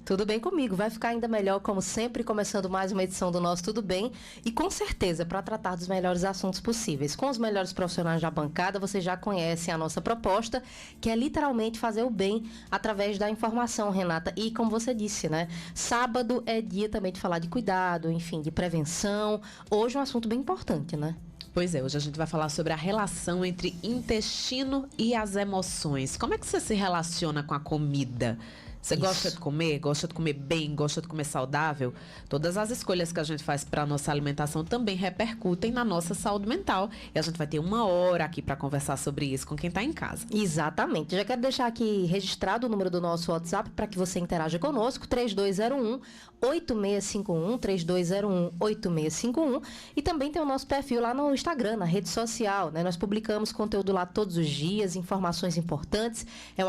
Tudo bem comigo, vai ficar ainda melhor, como sempre, começando mais uma edição do nosso Tudo Bem, e com certeza para tratar dos melhores assuntos possíveis. Com os melhores profissionais da bancada, você já conhece a nossa proposta, que é literalmente fazer o bem através da informação, Renata. E como você disse, né? Sábado é dia também de falar de cuidado, enfim, de prevenção. Hoje é um assunto bem importante, né? Pois é, hoje a gente vai falar sobre a relação entre intestino e as emoções. Como é que você se relaciona com a comida? Você gosta de comer? Gosta de comer bem? Gosta de comer saudável? Todas as escolhas que a gente faz para a nossa alimentação também repercutem na nossa saúde mental. E a gente vai ter 1 hora aqui para conversar sobre isso com quem está em casa. Exatamente. Já quero deixar aqui registrado o número do nosso WhatsApp para que você interaja conosco, 3201-8651, 3201-8651. E também tem o nosso perfil lá no Instagram, na rede social, né? Nós publicamos conteúdo lá todos os dias, informações importantes. É o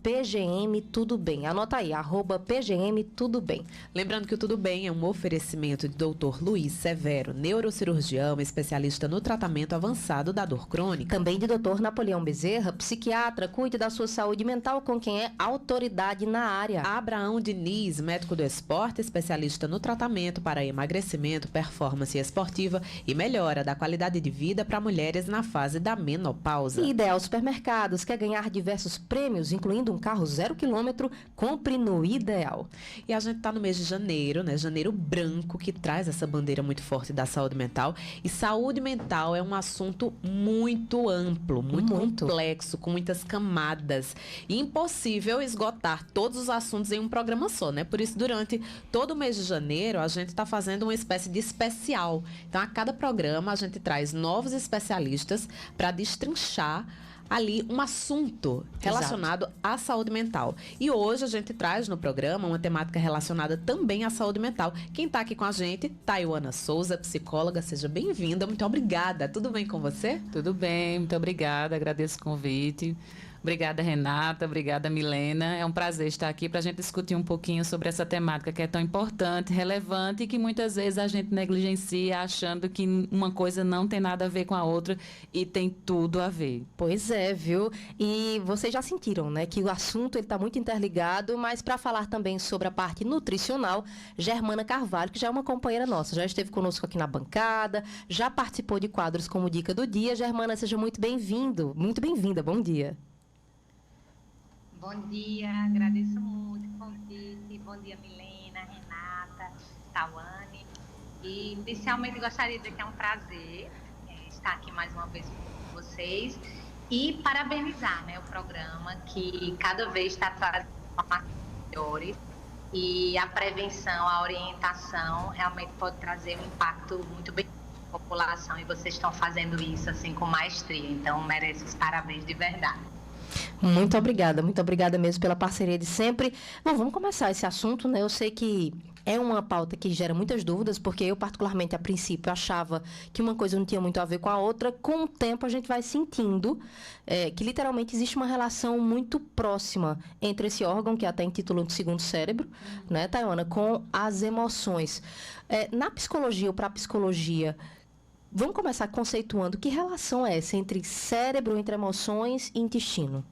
@PGM Tudo Bem. Anota aí, @PGM Tudo Bem. Lembrando que o Tudo Bem é um oferecimento de Dr. Luiz Severo, neurocirurgião, especialista no tratamento avançado da dor crônica. Também de Dr. Napoleão Bezerra, psiquiatra, cuide da sua saúde mental com quem é autoridade na área. Abraão Diniz, médico do esporte, especialista no tratamento para emagrecimento, performance esportiva e melhora da qualidade de vida para mulheres na fase da menopausa. E Ideal Supermercados, quer ganhar diversos prêmios, incluindo um carro 0 km, compre no Ideal. E a gente está no mês de janeiro, né? Janeiro branco, que traz essa bandeira muito forte da saúde mental. E saúde mental é um assunto muito amplo, muito complexo, com muitas camadas. E impossível esgotar todos os assuntos em um programa só, né? Por isso, durante todo o mês de janeiro, a gente está fazendo uma espécie de especial. Então, a cada programa, a gente traz novos especialistas para destrinchar ali um assunto relacionado à saúde mental. E hoje a gente traz no programa uma temática relacionada também à saúde mental. Quem está aqui com a gente, Tayuana Souza, psicóloga. Seja bem-vinda, muito obrigada. Tudo bem com você? Tudo bem, muito obrigada, agradeço o convite. Obrigada, Renata, obrigada, Milena. É um prazer estar aqui para a gente discutir um pouquinho sobre essa temática que é tão importante, relevante e que muitas vezes a gente negligencia achando que uma coisa não tem nada a ver com a outra e tem tudo a ver. Pois é, viu? E vocês já sentiram, né, que o assunto está muito interligado, mas para falar também sobre a parte nutricional, Germana Carvalho, que já é uma companheira nossa, já esteve conosco aqui na bancada, já participou de quadros como Dica do Dia. Germana, seja muito bem-vindo, muito bem-vinda, bom dia. Bom dia, agradeço muito o convite. Bom dia, Milena, Renata, Tawane. E, inicialmente, gostaria de dizer que é um prazer estar aqui mais uma vez com vocês e parabenizar, né, o programa, que cada vez está trazendo informações melhores, e a prevenção, a orientação realmente pode trazer um impacto muito bem na população, e vocês estão fazendo isso assim com maestria, então merece os parabéns de verdade. Muito obrigada mesmo pela parceria de sempre. Bom, vamos começar esse assunto, né? Eu sei que é uma pauta que gera muitas dúvidas, porque eu, particularmente, a princípio, achava que uma coisa não tinha muito a ver com a outra. Com o tempo, a gente vai sentindo que, literalmente, existe uma relação muito próxima entre esse órgão, que até intitulam de segundo cérebro, né, Tayuana, com as emoções. Na psicologia ou para a psicologia, vamos começar conceituando que relação é essa entre cérebro, entre emoções e intestino?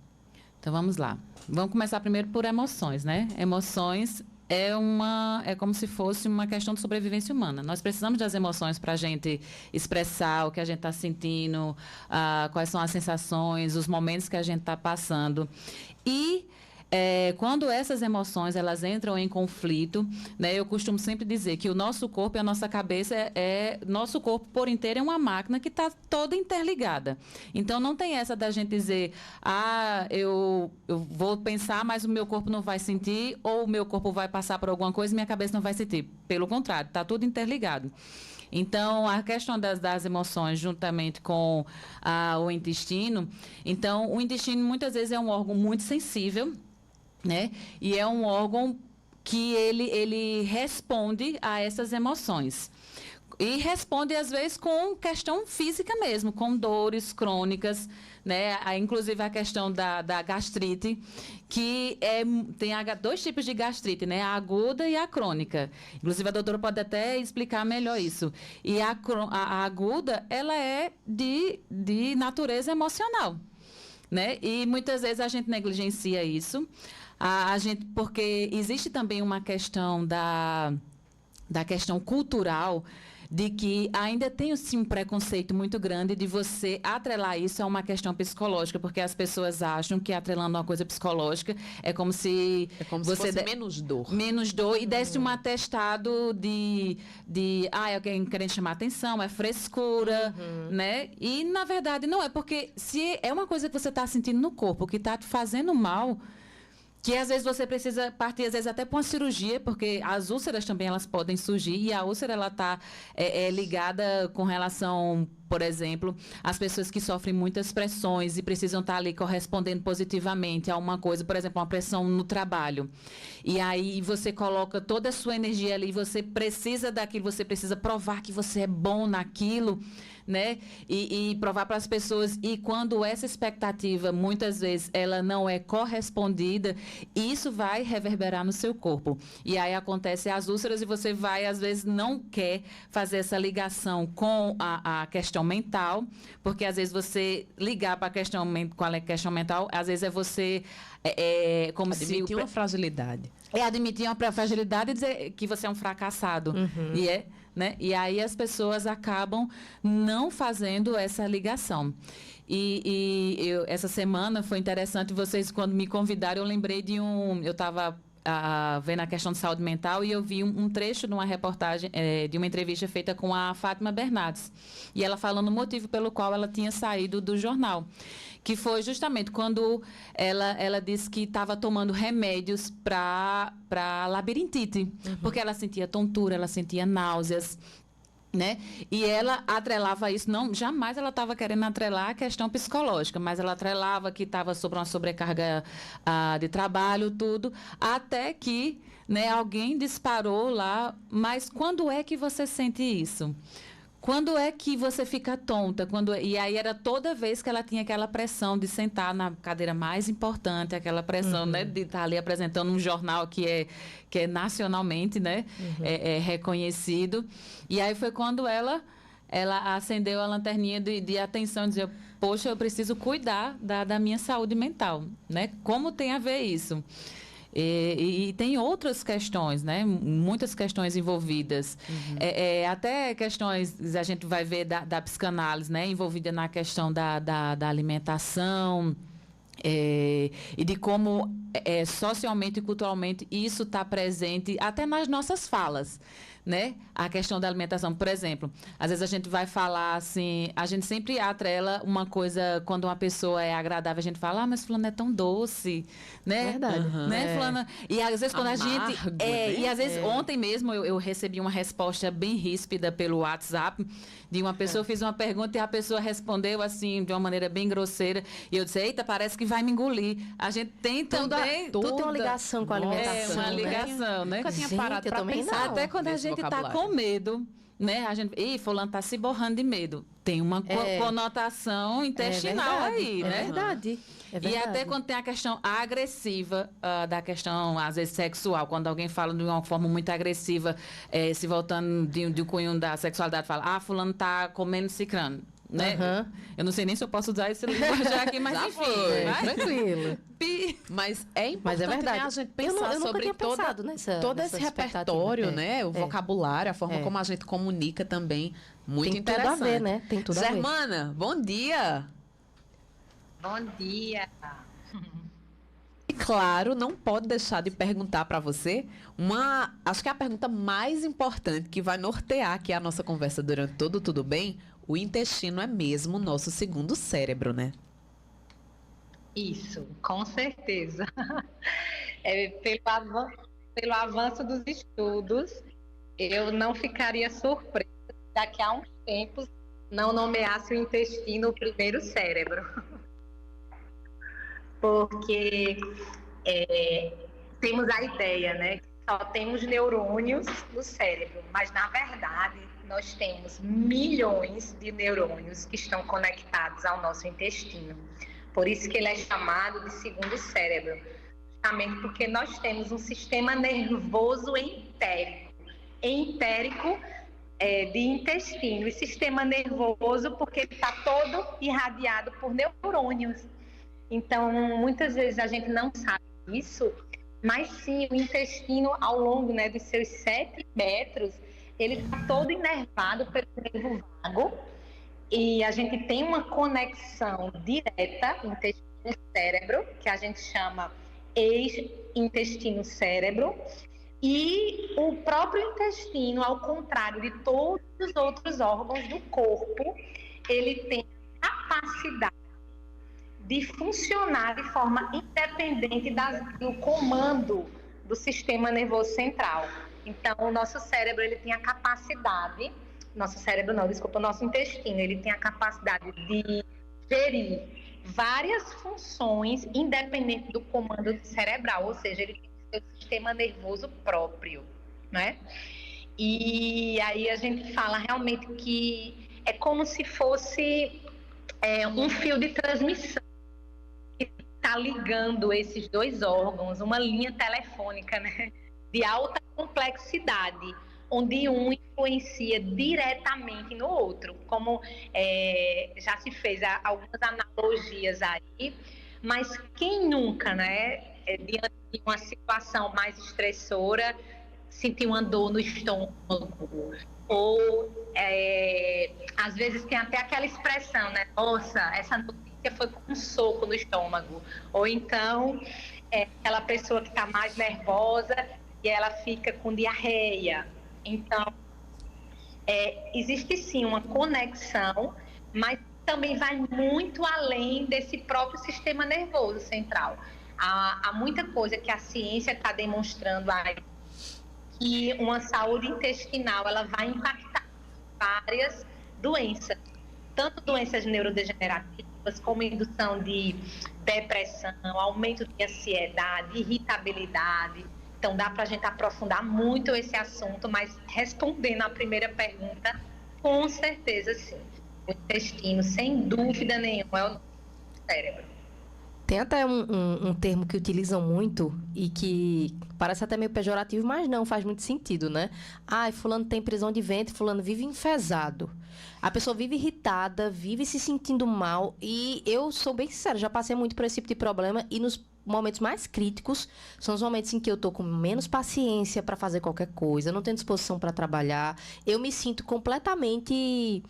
Então, vamos lá. Vamos começar primeiro por emoções, né? Emoções é como se fosse uma questão de sobrevivência humana. Nós precisamos das emoções para a gente expressar o que a gente está sentindo, quais são as sensações, os momentos que a gente está passando. E quando essas emoções elas entram em conflito, né, eu costumo sempre dizer que o nosso corpo e a nossa cabeça nosso corpo por inteiro é uma máquina que está toda interligada. Então não tem essa da gente dizer, eu vou pensar, mas o meu corpo não vai sentir, ou o meu corpo vai passar por alguma coisa e minha cabeça não vai sentir. Pelo contrário, está tudo interligado. Então, a questão das emoções juntamente com o intestino, então o intestino muitas vezes é um órgão muito sensível, né? E é um órgão que ele responde a essas emoções. E responde, às vezes, com questão física mesmo, com dores crônicas, né? Inclusive a questão da gastrite, que tem 2 tipos de gastrite, né? A aguda e a crônica. Inclusive, a doutora pode até explicar melhor isso. E a aguda, ela é de natureza emocional, né? E muitas vezes a gente negligencia isso. A gente, porque existe também uma questão da questão cultural, de que ainda tem sim, um preconceito muito grande de você atrelar isso a uma questão psicológica, porque as pessoas acham que atrelando uma coisa psicológica é como se você fosse menos dor. Menos dor e desse um atestado de é alguém querendo chamar atenção, é frescura, né? E, na verdade, não é, porque se é uma coisa que você está sentindo no corpo, que está te fazendo mal, que às vezes você precisa partir, às vezes até para uma cirurgia, porque as úlceras também elas podem surgir, e a úlcera ela está ligada com relação, por exemplo, às pessoas que sofrem muitas pressões e precisam estar ali correspondendo positivamente a uma coisa, por exemplo, uma pressão no trabalho. E aí você coloca toda a sua energia ali, você precisa daquilo, você precisa provar que você é bom naquilo, né? E provar para as pessoas, e quando essa expectativa muitas vezes ela não é correspondida, isso vai reverberar no seu corpo, e aí acontece as úlceras, e você vai às vezes não quer fazer essa ligação com a questão mental, porque às vezes você ligar para a questão mental, às vezes é você como admitir uma fragilidade. Admitir uma fragilidade e dizer que você é um fracassado. Né? E aí as pessoas acabam não fazendo essa ligação. Essa semana foi interessante, vocês quando me convidaram, eu lembrei de eu estava vendo a questão de saúde mental, e eu vi um trecho de uma reportagem, de uma entrevista feita com a Fátima Bernardes, e ela falando o motivo pelo qual ela tinha saído do jornal, que foi justamente quando ela disse que estava tomando remédios para labirintite, porque ela sentia tontura, ela sentia náuseas, né? E ela atrelava isso, jamais ela estava querendo atrelar a questão psicológica, mas ela atrelava que estava sob uma sobrecarga de trabalho, tudo, até que, né, alguém disparou lá, mas quando é que você sente isso? Quando é que você fica tonta? E aí era toda vez que ela tinha aquela pressão de sentar na cadeira mais importante, aquela pressão, né, de estar ali apresentando um jornal que é nacionalmente, né, é reconhecido. E aí foi quando ela acendeu a lanterninha de atenção e dizia, poxa, eu preciso cuidar da minha saúde mental, né? Como tem a ver isso? E tem outras questões, né? Muitas questões envolvidas. Até questões, a gente vai ver da psicanálise, né? Envolvida na questão da alimentação, e de como socialmente e culturalmente isso está presente até nas nossas falas, né? A questão da alimentação, por exemplo, às vezes a gente vai falar assim, a gente sempre atrela uma coisa, quando uma pessoa é agradável, a gente fala, mas fulano é tão doce, né? Verdade. Né, fulano? E às vezes quando Amargo, a gente... né? E às vezes, ontem mesmo, eu recebi uma resposta bem ríspida pelo WhatsApp, de uma pessoa, eu fiz uma pergunta e a pessoa respondeu assim, de uma maneira bem grosseira, e eu disse, eita, parece que vai me engolir. A gente tem também... Tudo tem uma ligação com a alimentação, uma ligação, né? Nunca tinha parado para pensar. Até quando a gente está com medo, né? A gente, fulano está se borrando de medo. Tem uma conotação intestinal aí, né? É verdade. E até quando tem a questão agressiva, da questão, às vezes, sexual, quando alguém fala de uma forma muito agressiva, se voltando de um cunho da sexualidade, fala, fulano está comendo cicrano. Né? Eu não sei nem se eu posso usar esse linguajar aqui, mas Já enfim. Tranquilo. Mas é importante, verdade. né, a gente pensar eu nunca sobre tinha pensado todo esse repertório, né? O É. vocabulário, a forma como a gente comunica também. Muito Tem interessante. tudo a ver, né? Tem tudo a ver. Germana, bom dia. Bom dia. E claro, não pode deixar de perguntar para você acho que é a pergunta mais importante que vai nortear aqui a nossa conversa durante todo Tudo Bem. O intestino é mesmo o nosso segundo cérebro, né? Isso, com certeza. Pelo avanço dos estudos, eu não ficaria surpresa se daqui a uns tempos não nomeasse o intestino o primeiro cérebro. Porque temos a ideia, né? Que só temos neurônios no cérebro, mas na verdade nós temos milhões de neurônios que estão conectados ao nosso intestino. Por isso que ele é chamado de segundo cérebro, justamente porque nós temos um sistema nervoso entérico de intestino, e sistema nervoso porque ele está todo irradiado por neurônios. Então, muitas vezes a gente não sabe isso, Mas sim, o intestino, ao longo, né, dos seus 7 metros, ele está todo inervado pelo nervo vago, e a gente tem uma conexão direta intestino-cérebro, que a gente chama eixo-intestino-cérebro, e o próprio intestino, ao contrário de todos os outros órgãos do corpo, ele tem capacidade de funcionar de forma independente do comando do sistema nervoso central. Então, o nosso cérebro, ele tem a capacidade, nosso cérebro não, desculpa, o nosso intestino, ele tem a capacidade de gerir várias funções independente do comando cerebral, ou seja, ele tem o seu sistema nervoso próprio, né? E aí a gente fala realmente que é como se fosse um fio de transmissão que está ligando esses dois órgãos, uma linha telefônica, né, de alta complexidade, onde um influencia diretamente no outro, como já se fez algumas analogias aí, mas quem nunca, né, diante de uma situação mais estressora, sentir uma dor no estômago, ou às vezes tem até aquela expressão, né, nossa, essa notícia foi com um soco no estômago, ou então aquela pessoa que está mais nervosa e ela fica com diarreia. Então, existe sim uma conexão, mas também vai muito além desse próprio sistema nervoso central. Há muita coisa que a ciência está demonstrando aí, que uma saúde intestinal ela vai impactar várias doenças, tanto doenças neurodegenerativas, como indução de depressão, aumento de ansiedade, irritabilidade. Então, dá para a gente aprofundar muito esse assunto, mas respondendo à primeira pergunta, com certeza sim. O intestino, sem dúvida nenhuma, é o cérebro. Tem até um termo que utilizam muito e que parece até meio pejorativo, mas não, faz muito sentido, né? Ai, fulano tem prisão de ventre, fulano vive enfesado. A pessoa vive irritada, vive se sentindo mal, e eu sou bem sincera, já passei muito por esse tipo de problema, e nos momentos mais críticos são os momentos em que eu tô com menos paciência para fazer qualquer coisa, eu não tenho disposição para trabalhar, eu me sinto completamente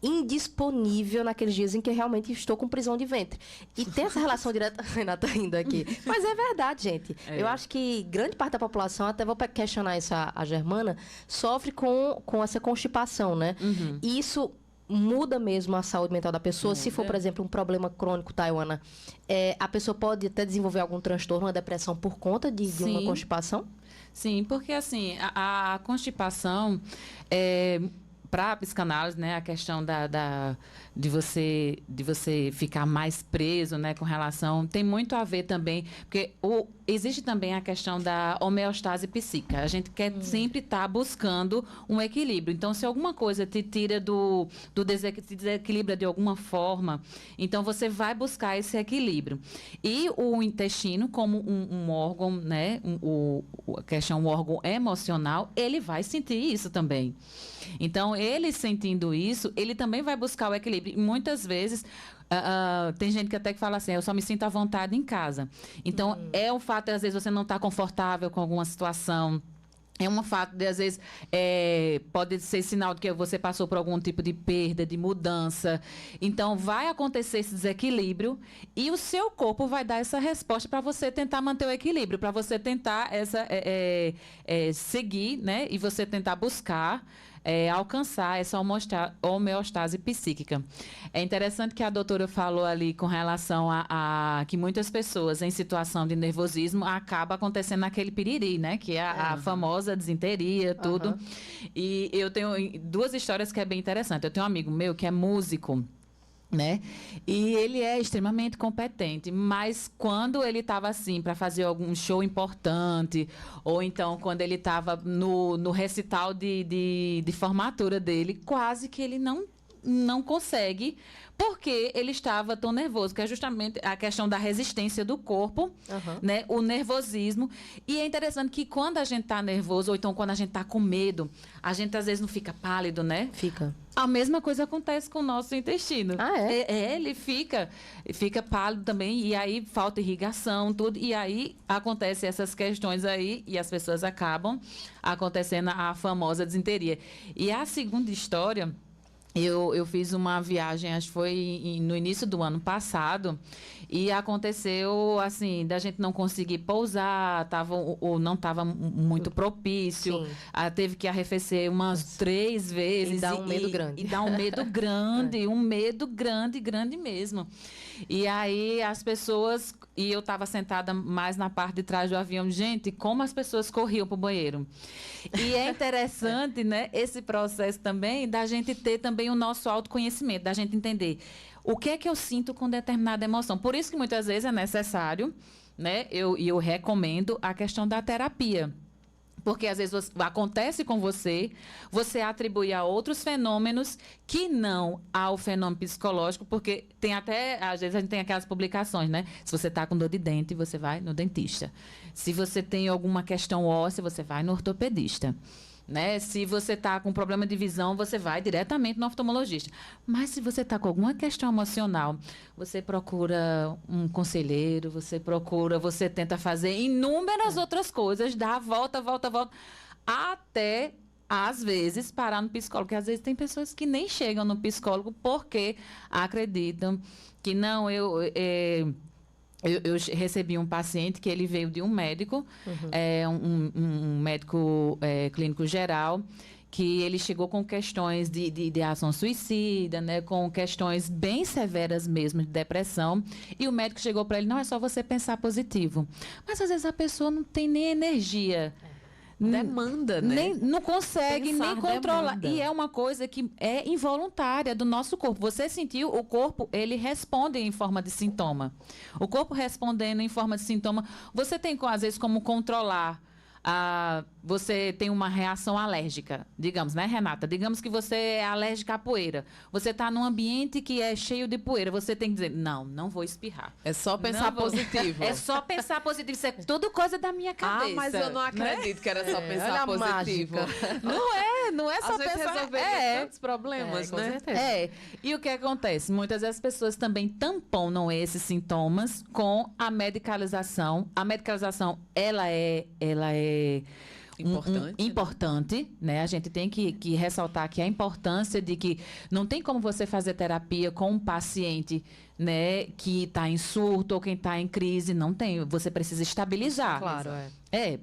indisponível naqueles dias em que eu realmente estou com prisão de ventre. E tem essa relação direta... Renata rindo aqui. Mas é verdade, gente. Eu acho que grande parte da população, até vou questionar isso a Germana, sofre com essa constipação, né? Uhum. E isso muda mesmo a saúde mental da pessoa. Se for, por exemplo, um problema crônico, Taiwana, a pessoa pode até desenvolver algum transtorno, uma depressão por conta de uma constipação? Sim, porque assim, a constipação para a psicanálise, né, a questão de você ficar mais preso, né, com relação, tem muito a ver também, porque existe também a questão da homeostase psíquica. A gente quer sempre estar buscando um equilíbrio. Então, se alguma coisa te tira te desequilibra de alguma forma, então você vai buscar esse equilíbrio. E o intestino, como um órgão, né, a questão um órgão emocional, ele vai sentir isso também. Então, ele sentindo isso, ele também vai buscar o equilíbrio. E muitas vezes, tem gente que até que fala assim, eu só me sinto à vontade em casa. Então, é o fato de, às vezes, você não estar confortável com alguma situação. É um fato de, às vezes, pode ser sinal de que você passou por algum tipo de perda, de mudança. Então, vai acontecer esse desequilíbrio e o seu corpo vai dar essa resposta para você tentar manter o equilíbrio, para você tentar seguir, né? E você tentar buscar alcançar essa homeostase psíquica. É interessante que a doutora falou ali com relação a que muitas pessoas em situação de nervosismo acaba acontecendo aquele piriri, né? Que é a famosa desinteria, tudo. E eu tenho 2 histórias que é bem interessante. Eu tenho um amigo meu que é músico, né? E ele é extremamente competente, mas quando ele estava assim para fazer algum show importante, ou então quando ele estava no recital de formatura dele, quase que ele não não consegue, porque ele estava tão nervoso, que é justamente a questão da resistência do corpo, né? O nervosismo. E é interessante que quando a gente está nervoso, ou então quando a gente está com medo, a gente às vezes não fica pálido, né? Fica. A mesma coisa acontece com o nosso intestino. Ah, é? Ele fica pálido também, e aí falta irrigação, tudo, e aí acontecem essas questões aí, e as pessoas acabam acontecendo a famosa disenteria. E a segunda história, eu fiz uma viagem, acho que foi no início do ano passado, e aconteceu, assim, da gente não conseguir pousar, ou não estava muito propício, teve que arrefecer umas 3 vezes. E dá um medo grande. E dá um medo grande, um medo grande, grande mesmo. E aí as pessoas, e eu estava sentada mais na parte de trás do avião, gente, como as pessoas corriam para o banheiro. E é interessante, né, esse processo também, da gente ter também o nosso autoconhecimento, da gente entender o que é que eu sinto com determinada emoção. Por isso que muitas vezes é necessário, né, eu recomendo a questão da terapia. Porque às vezes acontece com você atribui a outros fenômenos que não ao fenômeno psicológico, porque tem até, às vezes a gente tem aquelas publicações, né? Se você está com dor de dente, você vai no dentista. Se você tem alguma questão óssea, você vai no ortopedista. Né? Se você está com problema de visão, você vai diretamente no oftalmologista. Mas se você está com alguma questão emocional, você procura um conselheiro, você tenta fazer inúmeras outras coisas, dá a volta, até, às vezes, parar no psicólogo. Porque às vezes tem pessoas que nem chegam no psicólogo porque acreditam que não, eu recebi um paciente que ele veio de um médico, um médico clínico geral, que ele chegou com questões de ação suicida, né, com questões bem severas mesmo de depressão, e o médico chegou para ele, não é só você pensar positivo. Mas às vezes a pessoa não tem nem energia. Demanda, né? Não consegue Pensar nem controlar. demanda. E é uma coisa que é involuntária do nosso corpo. Você sentiu, o corpo, ele responde em forma de sintoma. O corpo respondendo em forma de sintoma, você tem, às vezes, como controlar. Você tem uma reação alérgica, digamos, né, Renata? Digamos que você é alérgica à poeira. Você está num ambiente que é cheio de poeira. Você tem que dizer, não vou espirrar. É só pensar positivo. É só pensar positivo. Isso é tudo coisa da minha cabeça. Mas eu não acredito que era só pensar positivo. Não é só Às vezes pensar. resolveria tantos problemas, com né? certeza. E o que acontece? Muitas vezes as pessoas também tamponam esses sintomas com a medicalização. A medicalização, ela é importante, né? A gente tem que ressaltar aqui a importância de que não tem como você fazer terapia com um paciente, né, que está em surto ou quem está em crise. Não tem. Você precisa estabilizar. Claro,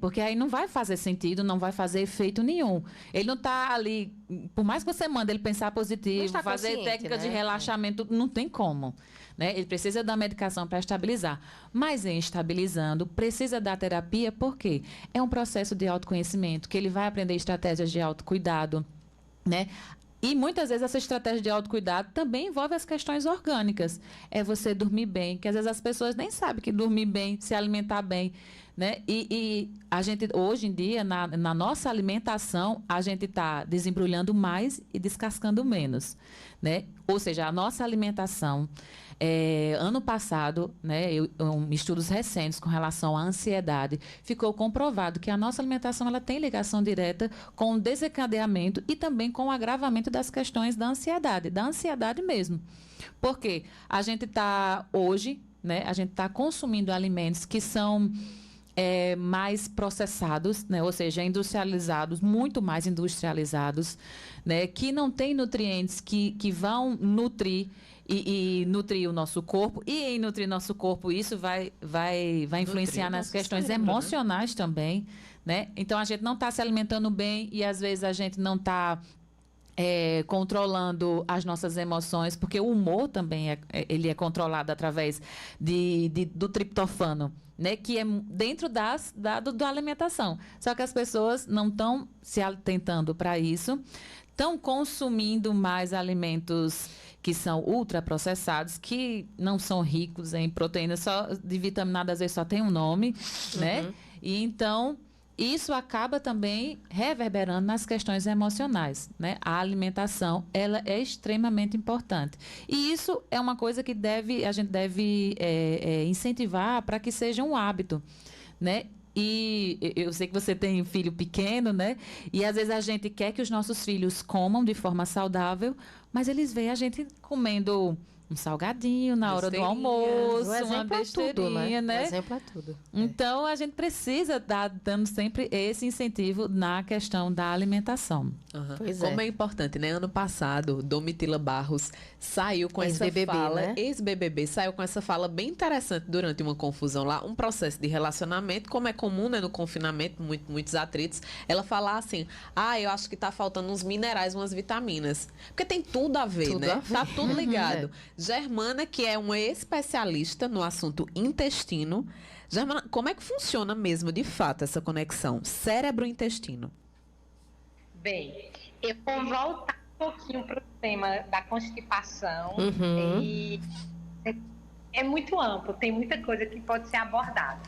Porque aí não vai fazer sentido, não vai fazer efeito nenhum. Ele não está ali, por mais que você mande ele pensar positivo, Não fazer está técnica consciente, de né? relaxamento, não tem como. Né? Ele precisa da medicação para estabilizar. Mas em estabilizando, precisa da terapia, por quê? É um processo de autoconhecimento, que ele vai aprender estratégias de autocuidado, né? E muitas vezes essa estratégia de autocuidado também envolve as questões orgânicas. É você dormir bem, que às vezes as pessoas nem sabem que dormir bem, se alimentar bem, né? E a gente, hoje em dia, na nossa alimentação, a gente está desembrulhando mais e descascando menos, né? Ou seja, a nossa alimentação, ano passado, né, estudos recentes com relação à ansiedade, ficou comprovado que a nossa alimentação ela tem ligação direta com o desencadeamento e também com o agravamento das questões da ansiedade mesmo. Porque a gente está hoje, né, a gente está consumindo alimentos que são mais processados, né? Ou seja, industrializados, muito mais industrializados, né? Que não tem nutrientes que vão nutrir e nutrir o nosso corpo. E em nutrir nosso corpo, isso vai influenciar nas questões emocionais também, né? Então, a gente não está se alimentando bem e, às vezes, a gente não está controlando as nossas emoções, porque o humor também ele é controlado através do triptofano, né, que é dentro da alimentação. Só que as pessoas não estão se atentando para isso, estão consumindo mais alimentos que são ultraprocessados, que não são ricos em proteínas, só de vitaminada, às vezes só tem um nome, né? E então... isso acaba também reverberando nas questões emocionais, né? A alimentação, ela é extremamente importante. E isso é uma coisa que a gente deve incentivar para que seja um hábito, né? E eu sei que você tem filho pequeno, né? E às vezes a gente quer que os nossos filhos comam de forma saudável, mas eles veem a gente comendo um salgadinho na hora do almoço, uma besteirinha, né? O exemplo é tudo. Então, a gente precisa dando sempre esse incentivo na questão da alimentação. Como é importante, né? Ano passado, Domitila Barros saiu com essa fala, né? Ex-BBB, saiu com essa fala bem interessante durante uma confusão lá, um processo de relacionamento, como é comum, né, no confinamento, muitos atritos, ela falar assim, eu acho que tá faltando uns minerais, umas vitaminas. Porque tem tudo a ver, né? Tá tudo ligado. Germana, que é uma especialista no assunto intestino. Germana, como é que funciona mesmo, de fato, essa conexão cérebro-intestino? Bem, eu vou voltar um pouquinho para o tema da constipação. E é muito amplo, tem muita coisa que pode ser abordada.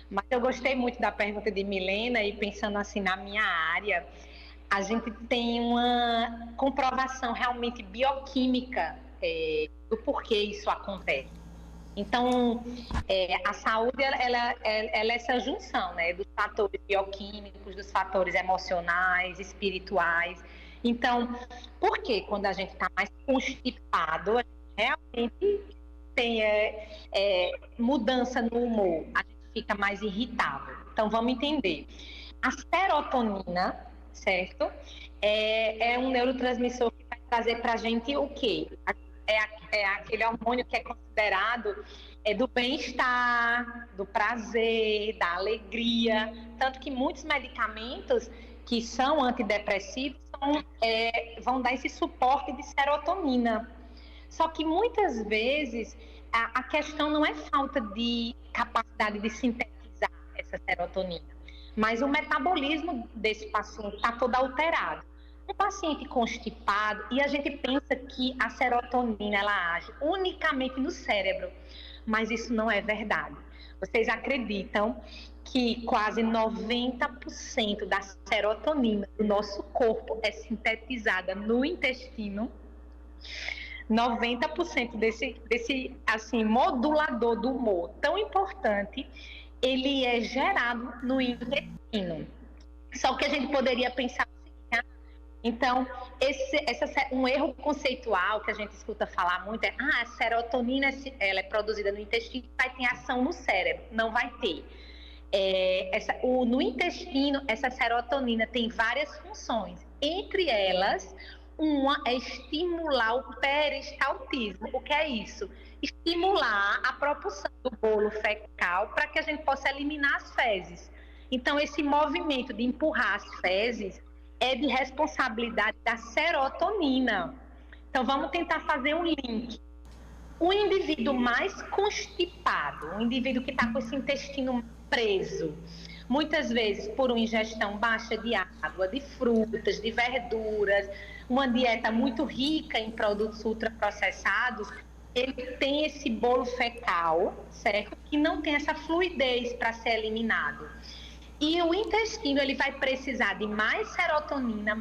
Mas eu gostei muito da pergunta de Milena e pensando assim na minha área, a gente tem uma comprovação realmente bioquímica do porquê isso acontece. Então, a saúde, ela é essa junção, né, dos fatores bioquímicos, dos fatores emocionais, espirituais. Então, por que quando a gente está mais constipado, a gente realmente tem mudança no humor, a gente fica mais irritável? Então, vamos entender. A serotonina, certo? É um neurotransmissor que vai trazer para a gente o quê? É aquele hormônio que é considerado do bem-estar, do prazer, da alegria. Tanto que muitos medicamentos que são antidepressivos vão dar esse suporte de serotonina. Só que muitas vezes a questão não é falta de capacidade de sintetizar essa serotonina, mas o metabolismo desse paciente está todo alterado. Um paciente constipado, e a gente pensa que a serotonina ela age unicamente no cérebro, mas isso não é verdade. Vocês acreditam que quase 90% da serotonina do nosso corpo é sintetizada no intestino? 90% desse assim, modulador do humor tão importante, ele é gerado no intestino. Só que a gente poderia pensar então, um erro conceitual que a gente escuta falar muito é a serotonina ela é produzida no intestino e vai ter ação no cérebro. Não vai ter. No intestino, essa serotonina tem várias funções. Entre elas, uma é estimular o peristaltismo. O que é isso? Estimular a propulsão do bolo fecal para que a gente possa eliminar as fezes. Então, esse movimento de empurrar as fezes é de responsabilidade da serotonina. Então, vamos tentar fazer um link. O indivíduo mais constipado, o indivíduo que está com esse intestino preso, muitas vezes por uma ingestão baixa de água, de frutas, de verduras, uma dieta muito rica em produtos ultraprocessados, ele tem esse bolo fecal, certo? Que não tem essa fluidez para ser eliminado. E o intestino, ele vai precisar de mais serotonina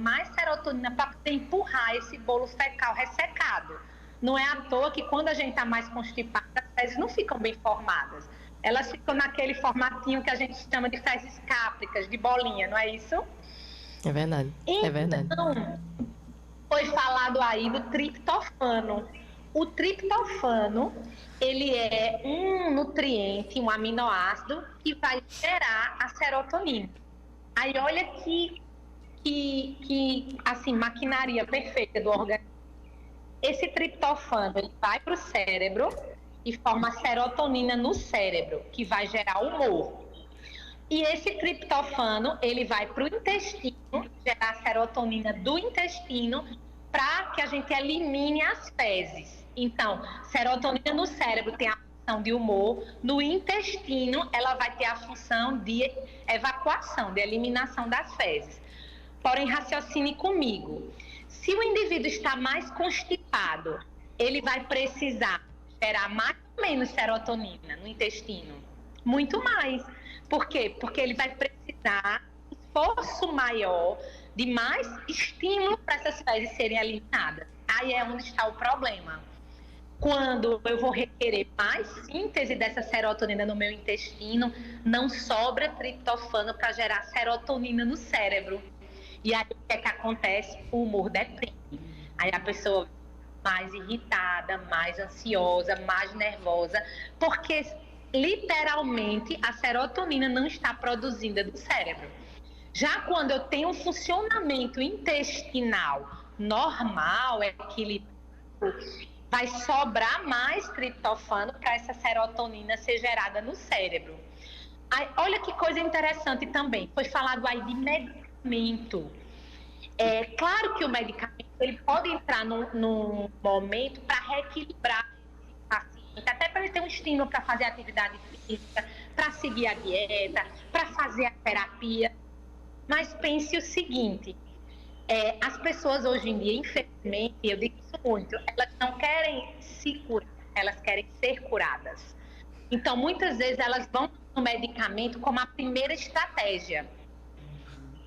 para poder empurrar esse bolo fecal ressecado. Não é à toa que quando a gente está mais constipado, as fezes não ficam bem formadas. Elas ficam naquele formatinho que a gente chama de fezes cápricas, de bolinha, não é isso? É verdade, é verdade. Então, foi falado aí do triptofano. O triptofano, ele é um nutriente, um aminoácido que vai gerar a serotonina. Aí olha que assim, maquinaria perfeita do organismo. Esse triptofano, ele vai para o cérebro e forma serotonina no cérebro, que vai gerar humor. E esse triptofano, ele vai para o intestino, gerar serotonina do intestino, para que a gente elimine as fezes. Então, serotonina no cérebro tem a função de humor, no intestino ela vai ter a função de evacuação, de eliminação das fezes. Porém, raciocine comigo. Se o indivíduo está mais constipado, ele vai precisar gerar mais ou menos serotonina no intestino? Muito mais. Por quê? Porque ele vai precisar esforço maior, de mais estímulo para essas fezes serem eliminadas. Aí é onde está o problema. Quando eu vou requerer mais síntese dessa serotonina no meu intestino, não sobra triptofano para gerar serotonina no cérebro. E aí o que é que acontece? O humor deprime. Aí a pessoa mais irritada, mais ansiosa, mais nervosa, porque literalmente a serotonina não está produzida do cérebro. Já quando eu tenho um funcionamento intestinal normal, equilibrado, vai sobrar mais triptofano para essa serotonina ser gerada no cérebro. Aí, olha que coisa interessante também, foi falado aí de medicamento. É claro que o medicamento ele pode entrar num momento para reequilibrar esse paciente, até para ele ter um estímulo para fazer atividade física, para seguir a dieta, para fazer a terapia. Mas pense o seguinte, as pessoas hoje em dia, infelizmente, eu digo isso muito, elas não querem se curar, elas querem ser curadas. Então, muitas vezes, elas vão no medicamento como a primeira estratégia.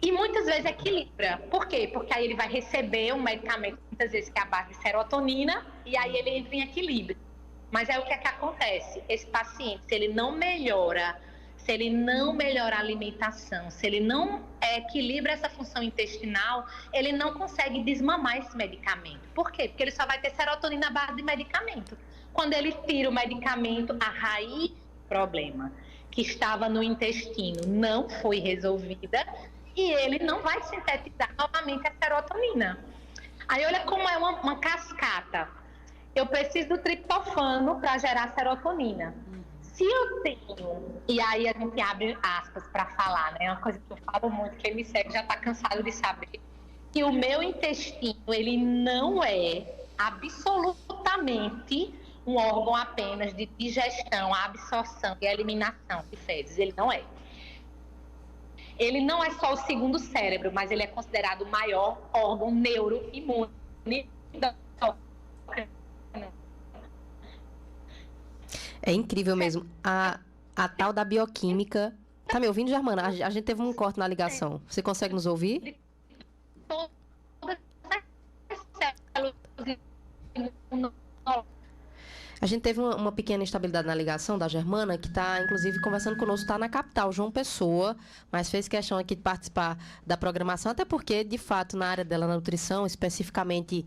E muitas vezes equilibra. Por quê? Porque aí ele vai receber um medicamento, muitas vezes, que é a base de serotonina, e aí ele entra em equilíbrio. Mas aí o que é que acontece? Esse paciente, se ele não melhora a alimentação, se ele não equilibra essa função intestinal, ele não consegue desmamar esse medicamento. Por quê? Porque ele só vai ter serotonina à base de medicamento. Quando ele tira o medicamento, a raiz do problema que estava no intestino não foi resolvida e ele não vai sintetizar novamente a serotonina. Aí olha como é uma cascata. Eu preciso do triptofano para gerar serotonina. Se eu tenho, e aí a gente abre aspas para falar, né? É uma coisa que eu falo muito, quem me segue já está cansado de saber, que o meu intestino, ele não é absolutamente um órgão apenas de digestão, absorção e eliminação de fezes, ele não é. Ele não é só o segundo cérebro, mas ele é considerado o maior órgão neuroimune da. É incrível mesmo. A tal da bioquímica. Tá me ouvindo, Germana? A gente teve um corte na ligação. Você consegue nos ouvir? A gente teve uma pequena instabilidade na ligação da Germana, que está, inclusive, conversando conosco, está na capital, João Pessoa, mas fez questão aqui de participar da programação, até porque, de fato, na área dela, na nutrição, especificamente,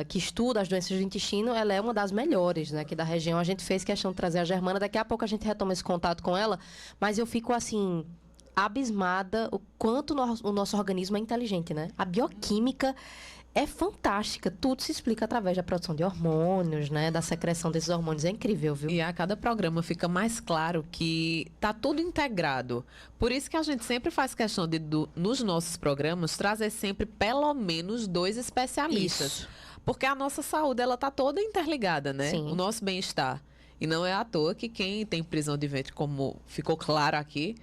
que estuda as doenças do intestino, ela é uma das melhores, né, aqui da região. A gente fez questão de trazer a Germana, daqui a pouco a gente retoma esse contato com ela, mas eu fico, assim, abismada o quanto o nosso organismo é inteligente, né? A bioquímica é fantástica, tudo se explica através da produção de hormônios, né? Da secreção desses hormônios, é incrível, viu? E a cada programa fica mais claro que tá tudo integrado. Por isso que a gente sempre faz questão de, nos nossos programas, trazer sempre pelo menos 2 especialistas. Isso. Porque a nossa saúde, ela tá toda interligada, né? Sim. O nosso bem-estar. E não é à toa que quem tem prisão de ventre, como ficou claro aqui,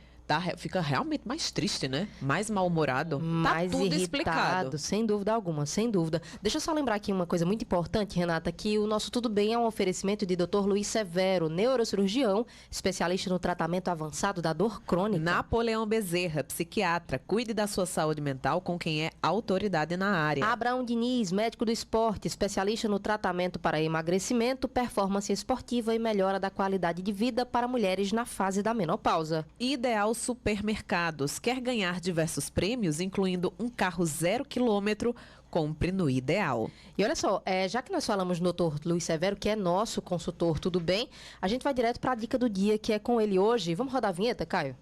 fica realmente mais triste, né? Mais mal-humorado. Mais tá tudo irritado, explicado. sem dúvida alguma, sem dúvida. Deixa eu só lembrar aqui uma coisa muito importante, Renata, que o nosso Tudo Bem é um oferecimento de Dr. Luiz Severo, neurocirurgião, especialista no tratamento avançado da dor crônica. Napoleão Bezerra, psiquiatra. Cuide da sua saúde mental com quem é autoridade na área. Abraão Diniz, médico do esporte, especialista no tratamento para emagrecimento, performance esportiva e melhora da qualidade de vida para mulheres na fase da menopausa. Ideal Supermercados. Quer ganhar diversos prêmios, incluindo um carro 0 km? Compre no Ideal. E olha só, já que nós falamos do Dr. Luiz Severo, que é nosso consultor, tudo bem? A gente vai direto para a dica do dia, que é com ele hoje. Vamos rodar a vinheta, Caio?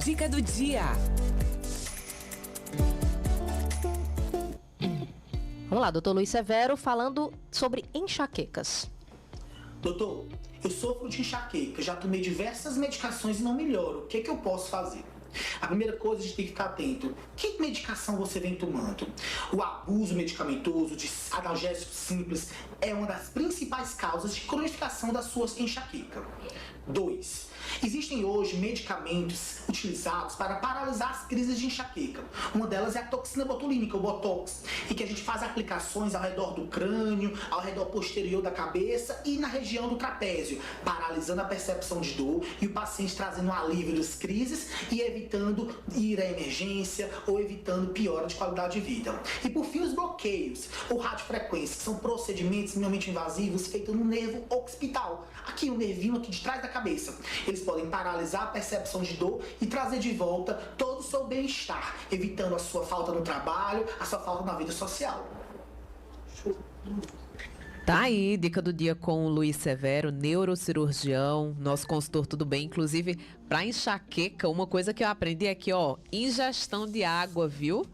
Dica do dia. Vamos lá, Dr. Luiz Severo falando sobre enxaquecas. Doutor, eu sofro de enxaqueca, já tomei diversas medicações e não melhoro. O que eu posso fazer? A primeira coisa, a gente tem que ficar atento. Que medicação você vem tomando? O abuso medicamentoso de analgésicos simples é uma das principais causas de cronificação das suas enxaquecas. 2. Existem hoje medicamentos utilizados para paralisar as crises de enxaqueca. Uma delas é a toxina botulínica, o Botox, em que a gente faz aplicações ao redor do crânio, ao redor posterior da cabeça e na região do trapézio, paralisando a percepção de dor e o paciente trazendo um alívio das crises e evitando ir à emergência ou evitando piora de qualidade de vida. E por fim, os bloqueios ou radiofrequência, que são procedimentos minimamente invasivos feitos no nervo occipital, aqui o nervinho aqui de trás da cabeça. Eles podem paralisar a percepção de dor e trazer de volta todo o seu bem-estar, evitando a sua falta no trabalho, a sua falta na vida social. Tá aí, dica do dia com o Luiz Severo, neurocirurgião, nosso consultor Tudo Bem. Inclusive, para enxaqueca, uma coisa que eu aprendi aqui, ingestão de água, viu?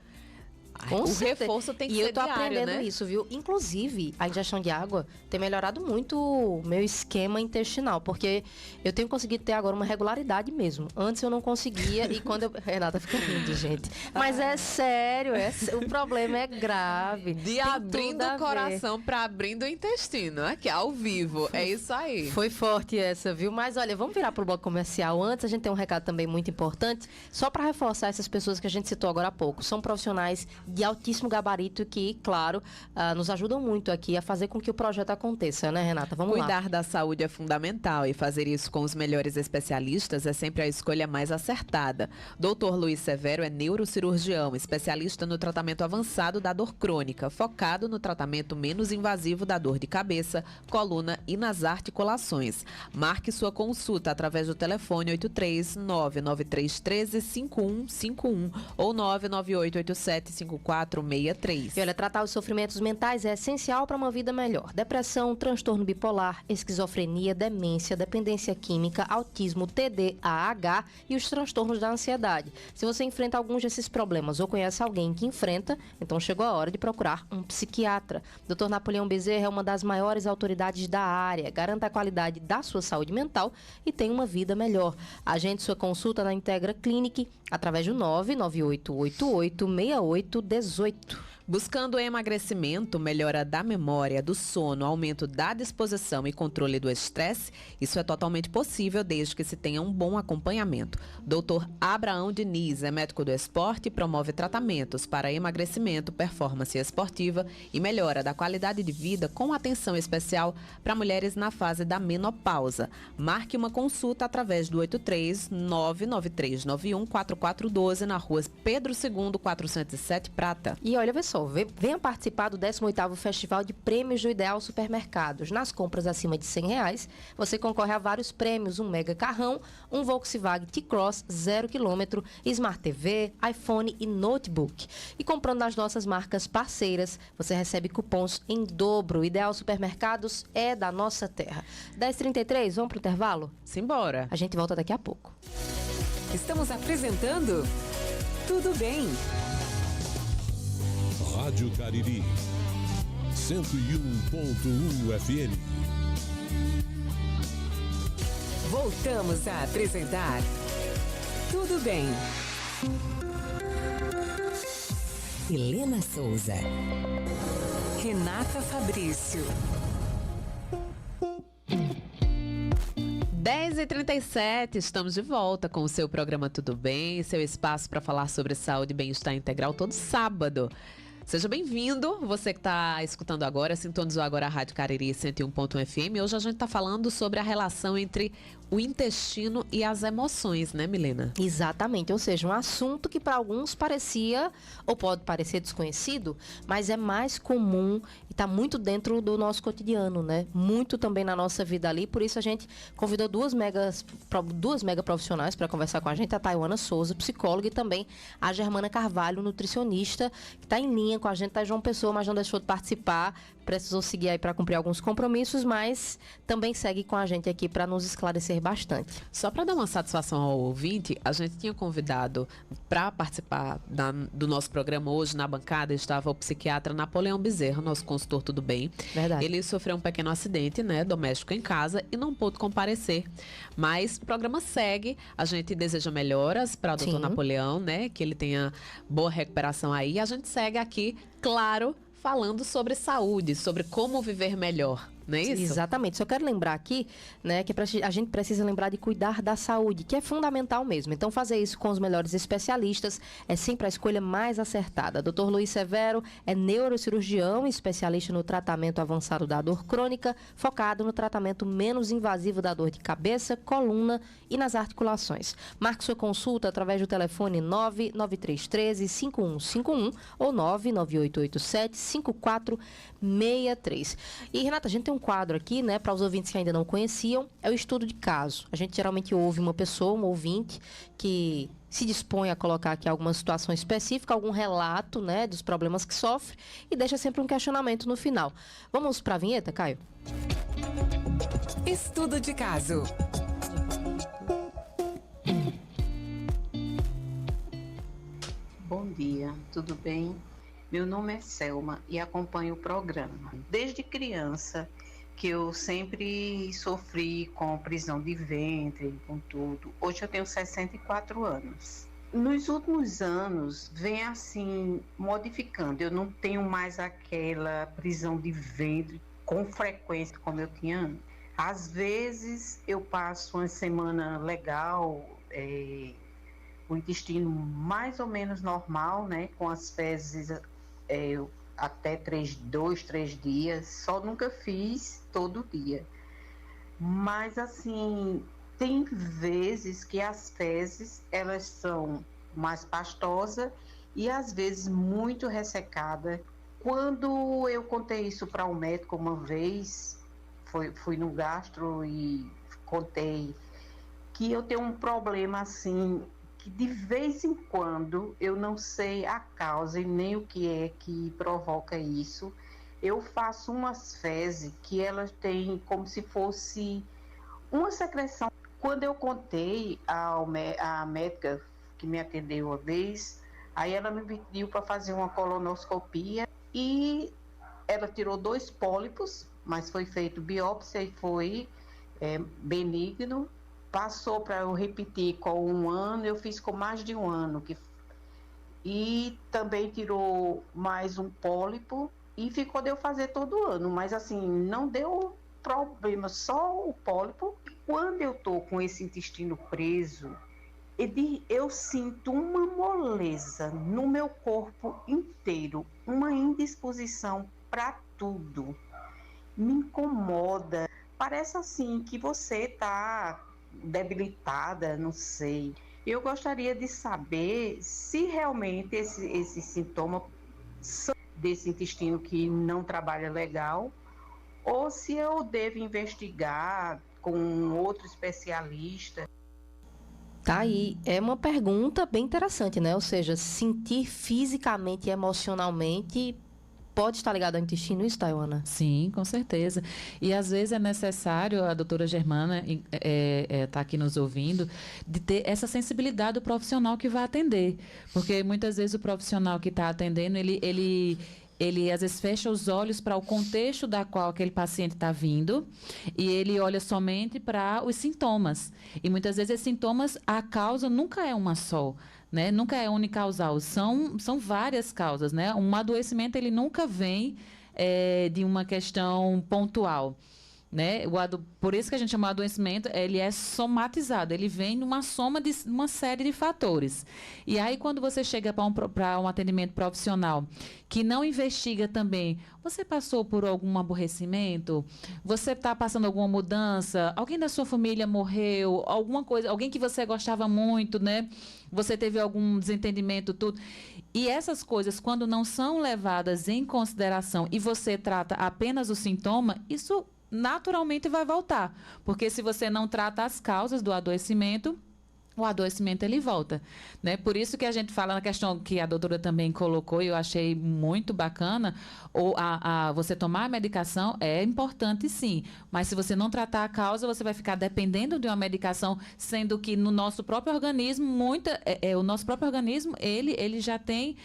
Com o certeza. reforço tem que e ser eu tô diário, aprendendo né? isso, viu? Inclusive, a ingestão de água tem melhorado muito o meu esquema intestinal, porque eu tenho conseguido ter agora uma regularidade mesmo. Antes eu não conseguia e quando eu... Renata fica rindo, gente. Mas é sério, o problema é grave. De abrindo o coração para abrindo o intestino. Aqui, ao vivo. É isso aí. Foi forte essa, viu? Mas olha, vamos virar pro bloco comercial. Antes, a gente tem um recado também muito importante, só para reforçar essas pessoas que a gente citou agora há pouco. São profissionais de altíssimo gabarito que, claro, nos ajudam muito aqui a fazer com que o projeto aconteça, né, Renata? Vamos lá. Cuidar da saúde é fundamental e fazer isso com os melhores especialistas é sempre a escolha mais acertada. Dr. Luiz Severo é neurocirurgião, especialista no tratamento avançado da dor crônica, focado no tratamento menos invasivo da dor de cabeça, coluna e nas articulações. Marque sua consulta através do telefone 83 993 13 5151 ou 99887 5463. E olha, tratar os sofrimentos mentais é essencial para uma vida melhor. Depressão, transtorno bipolar, esquizofrenia, demência, dependência química, autismo, TDAH e os transtornos da ansiedade. Se você enfrenta alguns desses problemas ou conhece alguém que enfrenta, então chegou a hora de procurar um psiquiatra. Dr. Napoleão Bezerra é uma das maiores autoridades da área. Garanta a qualidade da sua saúde mental e tenha uma vida melhor. Agende sua consulta na Integra Clinic através do 998886818. Buscando emagrecimento, melhora da memória, do sono, aumento da disposição e controle do estresse, isso é totalmente possível desde que se tenha um bom acompanhamento. Dr. Abraão Diniz é médico do esporte e promove tratamentos para emagrecimento, performance esportiva e melhora da qualidade de vida com atenção especial para mulheres na fase da menopausa. Marque uma consulta através do 83 993 91 4412 na rua Pedro II, 407 Prata. E olha, pessoal, venha participar do 18º Festival de Prêmios do Ideal Supermercados. Nas compras acima de R$100, você concorre a vários prêmios, um mega carrão, um Volkswagen T-Cross 0 km, Smart TV, iPhone e notebook. E comprando nas nossas marcas parceiras, você recebe cupons em dobro. O Ideal Supermercados é da nossa terra. 10h33, vamos pro intervalo? Simbora! A gente volta daqui a pouco. Estamos apresentando Tudo Bem. Rádio Cariri, 101.1 FM. Voltamos a apresentar Tudo Bem. Helena Souza, Renata Fabrício. 10h37, estamos de volta com o seu programa Tudo Bem, seu espaço para falar sobre saúde e bem-estar integral todo sábado. Seja bem-vindo, você que está escutando agora, sintonizou agora a Rádio Cariri 101.1 FM. Hoje a gente está falando sobre a relação entre o intestino e as emoções, né, Milena? Exatamente, ou seja, um assunto que para alguns parecia, ou pode parecer desconhecido, mas é mais comum e está muito dentro do nosso cotidiano, né? Muito também na nossa vida ali, por isso a gente convidou duas mega profissionais para conversar com a gente, a Taiwana Souza, psicóloga, e também a Germana Carvalho, nutricionista, que está em linha com a gente, tá João Pessoa, mas não deixou de participar, precisou seguir aí para cumprir alguns compromissos, mas também segue com a gente aqui para nos esclarecer bastante. Só para dar uma satisfação ao ouvinte, a gente tinha convidado para participar do nosso programa hoje na bancada, estava o psiquiatra Napoleão Bezerra, nosso consultor Tudo Bem. Verdade. Ele sofreu um pequeno acidente, né, doméstico em casa e não pôde comparecer, mas o programa segue, a gente deseja melhoras para o doutor Napoleão, né, que ele tenha boa recuperação aí, a gente segue aqui, claro, falando sobre saúde, sobre como viver melhor. não é isso? Exatamente. Só quero lembrar aqui, né, que a gente precisa lembrar de cuidar da saúde, que é fundamental mesmo. Então, fazer isso com os melhores especialistas é sempre a escolha mais acertada. Dr. Luiz Severo é neurocirurgião, especialista no tratamento avançado da dor crônica, focado no tratamento menos invasivo da dor de cabeça, coluna e nas articulações. Marque sua consulta através do telefone 99313-5151 ou 99887-5463. E, Renata, a gente tem um quadro aqui, né, para os ouvintes que ainda não conheciam, é o estudo de caso. A gente geralmente ouve uma pessoa, um ouvinte, que se dispõe a colocar aqui alguma situação específica, algum relato, né, dos problemas que sofre e deixa sempre um questionamento no final. Vamos para a vinheta, Caio? Estudo de caso. Bom dia, tudo bem? Meu nome é Selma e acompanho o programa. Desde criança que eu sempre sofri com prisão de ventre, com tudo. Hoje eu tenho 64 anos. Nos últimos anos, vem assim, modificando. Eu não tenho mais aquela prisão de ventre com frequência como eu tinha antes. Às vezes eu passo uma semana legal, o intestino mais ou menos normal, né? Com as fezes até 2, 3 dias. Só nunca fiz todo dia. Mas assim, tem vezes que as fezes, elas são mais pastosas e às vezes muito ressecadas. Quando eu contei isso para um médico uma vez, fui no gastro e contei que eu tenho um problema assim, que de vez em quando, eu não sei a causa e nem o que é que provoca isso, eu faço umas fezes que elas têm como se fosse uma secreção. Quando eu contei à médica que me atendeu uma vez, aí ela me pediu para fazer uma colonoscopia e ela tirou 2 pólipos, mas foi feito biópsia e foi benigno. Passou para eu repetir com 1 ano, eu fiz com mais de 1 ano. E também tirou mais um pólipo e ficou de eu fazer todo ano. Mas assim, não deu problema, só o pólipo. Quando eu estou com esse intestino preso, eu sinto uma moleza no meu corpo inteiro, uma indisposição para tudo. Me incomoda. Parece assim que você está debilitada, não sei. Eu gostaria de saber se realmente esse sintoma são desse intestino que não trabalha legal ou se eu devo investigar com outro especialista. Tá aí, é uma pergunta bem interessante, né? Ou seja, sentir fisicamente e emocionalmente pode estar ligado ao intestino, isso, Tayana? Sim, com certeza. E às vezes é necessário, a doutora Germana está aqui nos ouvindo, de ter essa sensibilidade do profissional que vai atender. Porque muitas vezes o profissional que está atendendo, ele às vezes fecha os olhos para o contexto da qual aquele paciente está vindo e ele olha somente para os sintomas. E muitas vezes esses sintomas, a causa nunca é uma só. Né? Nunca é unicausal, são várias causas, né? Um adoecimento, ele nunca vem de uma questão pontual, né? Por isso que a gente chama de adoecimento, ele é somatizado, ele vem numa soma de uma série de fatores. E aí, quando você chega para um atendimento profissional que não investiga também, você passou por algum aborrecimento? Você está passando alguma mudança? Alguém da sua família morreu? Alguma coisa, alguém que você gostava muito, né? Você teve algum desentendimento, tudo. E essas coisas, quando não são levadas em consideração e você trata apenas o sintoma, isso naturalmente vai voltar. Porque se você não trata as causas do adoecimento, o adoecimento ele volta, né? Por isso que a gente fala na questão que a doutora também colocou e eu achei muito bacana, você tomar a medicação é importante sim, mas se você não tratar a causa, você vai ficar dependendo de uma medicação, sendo que no nosso próprio organismo, o nosso próprio organismo, ele já tem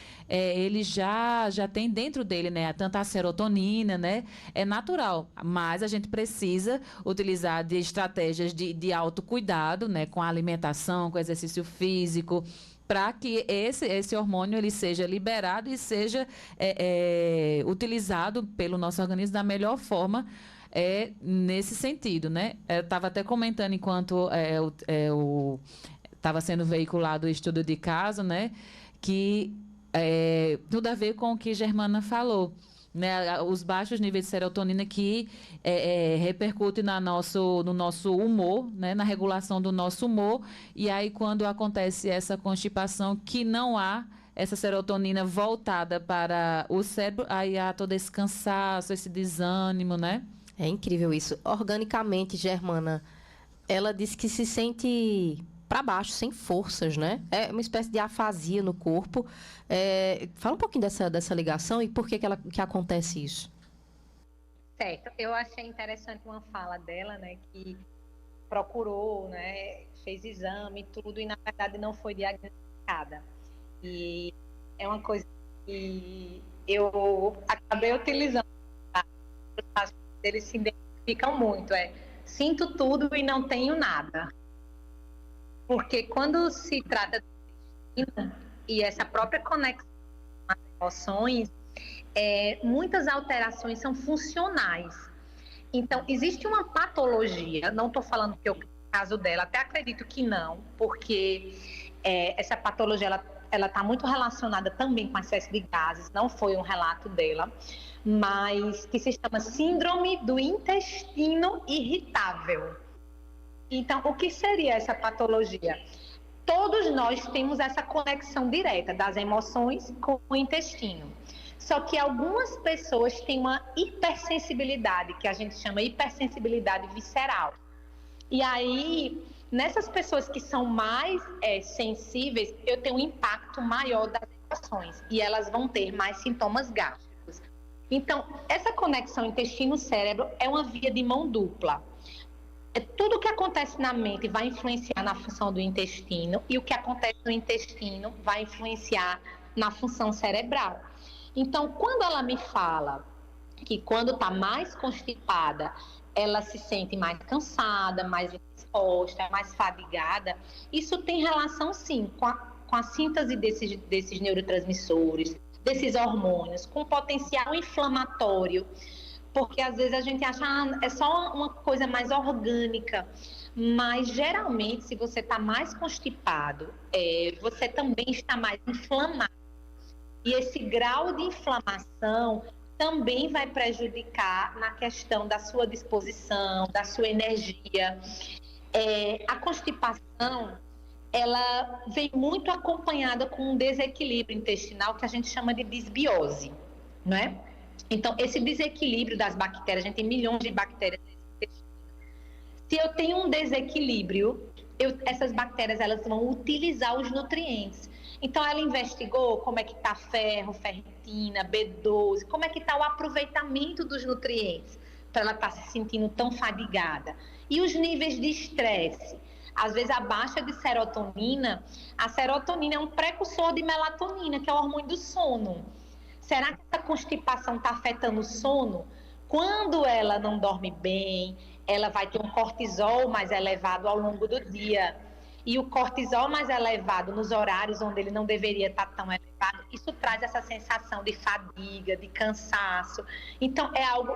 dentro dele, né? Tanta a serotonina, né? É natural, mas a gente precisa utilizar de estratégias de autocuidado, né? Com a alimentação, com exercício físico, para que esse hormônio ele seja liberado e seja utilizado pelo nosso organismo da melhor forma é nesse sentido, né? Eu estava até comentando enquanto estava sendo veiculado o estudo de caso, né? Que tudo a ver com o que Germana falou. Né, os baixos níveis de serotonina que repercutem no nosso humor, né, na regulação do nosso humor, e aí quando acontece essa constipação, que não há essa serotonina voltada para o cérebro, aí há todo esse cansaço, esse desânimo, né? É incrível isso. Organicamente, Germana, ela disse que se sente para baixo, sem forças, né? É uma espécie de afasia no corpo. Fala um pouquinho dessa ligação e por que acontece isso. Certo. Eu achei interessante uma fala dela, né? Que procurou, né? Fez exame e tudo e, na verdade, não foi diagnosticada. E é uma coisa que eu acabei utilizando. Eles se identificam muito. Sinto tudo e não tenho nada. Porque quando se trata de intestino e essa própria conexão com as emoções, muitas alterações são funcionais. Então, existe uma patologia, não estou falando que é o caso dela, até acredito que não, porque essa patologia ela está muito relacionada também com excesso de gases, não foi um relato dela, mas que se chama síndrome do intestino irritável. Então, o que seria essa patologia? Todos nós temos essa conexão direta das emoções com o intestino. Só que algumas pessoas têm uma hipersensibilidade, que a gente chama hipersensibilidade visceral. E aí, nessas pessoas que são mais sensíveis, eu tenho um impacto maior das emoções. E elas vão ter mais sintomas gástricos. Então, essa conexão intestino-cérebro é uma via de mão dupla. Tudo o que acontece na mente vai influenciar na função do intestino e o que acontece no intestino vai influenciar na função cerebral. Então, quando ela me fala que quando está mais constipada, ela se sente mais cansada, mais exposta, mais fadigada, isso tem relação, sim, com a síntese desses neurotransmissores, desses hormônios, com potencial inflamatório. Porque às vezes a gente acha é só uma coisa mais orgânica, mas geralmente se você está mais constipado, você também está mais inflamado. E esse grau de inflamação também vai prejudicar na questão da sua disposição, da sua energia. A constipação, ela vem muito acompanhada com um desequilíbrio intestinal que a gente chama de disbiose, não é? Então, esse desequilíbrio das bactérias, a gente tem milhões de bactérias nesse intestino. Se eu tenho um desequilíbrio, essas bactérias elas vão utilizar os nutrientes. Então, ela investigou como é que está ferro, ferritina, B12, como é que está o aproveitamento dos nutrientes, para ela estar se sentindo tão fadigada. E os níveis de estresse. Às vezes, a baixa de serotonina, a serotonina é um precursor de melatonina, que é o hormônio do sono. Será que essa constipação está afetando o sono? Quando ela não dorme bem, ela vai ter um cortisol mais elevado ao longo do dia. E o cortisol mais elevado nos horários onde ele não deveria estar tão elevado, isso traz essa sensação de fadiga, de cansaço. Então, é algo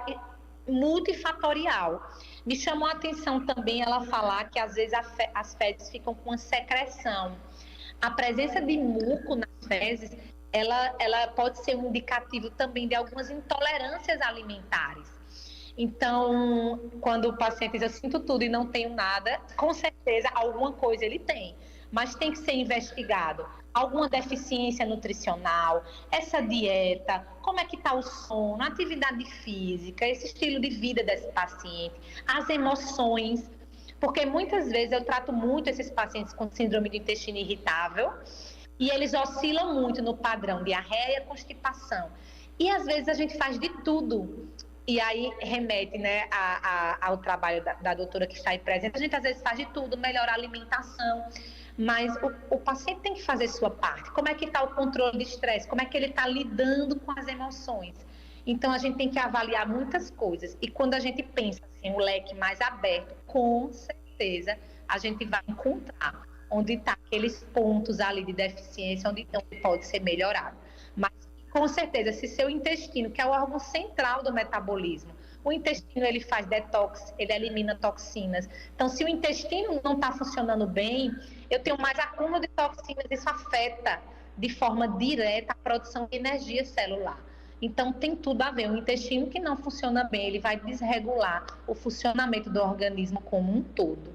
multifatorial. Me chamou a atenção também ela falar que às vezes as fezes ficam com uma secreção. A presença de muco nas fezes, ela pode ser um indicativo também de algumas intolerâncias alimentares. Então, quando o paciente diz, eu sinto tudo e não tenho nada, com certeza alguma coisa ele tem. Mas tem que ser investigado. Alguma deficiência nutricional, essa dieta, como é que está o sono, a atividade física, esse estilo de vida desse paciente, as emoções. Porque muitas vezes eu trato muito esses pacientes com síndrome do intestino irritável, e eles oscilam muito no padrão diarreia, constipação. E às vezes a gente faz de tudo. E aí remete, né, ao trabalho da doutora que está aí presente. A gente às vezes faz de tudo, melhorar a alimentação. Mas o paciente tem que fazer sua parte. Como é que está o controle de estresse? Como é que ele está lidando com as emoções? Então a gente tem que avaliar muitas coisas. E quando a gente pensa assim, um leque mais aberto, com certeza a gente vai encontrar onde está aqueles pontos ali de deficiência, onde pode ser melhorado. Mas, com certeza, se seu intestino, que é o órgão central do metabolismo, O intestino, ele faz detox, ele elimina toxinas. Então, se o intestino não está funcionando bem, eu tenho mais acúmulo de toxinas, isso afeta de forma direta a produção de energia celular. Então, tem tudo a ver. O intestino que não funciona bem, ele vai desregular o funcionamento do organismo como um todo.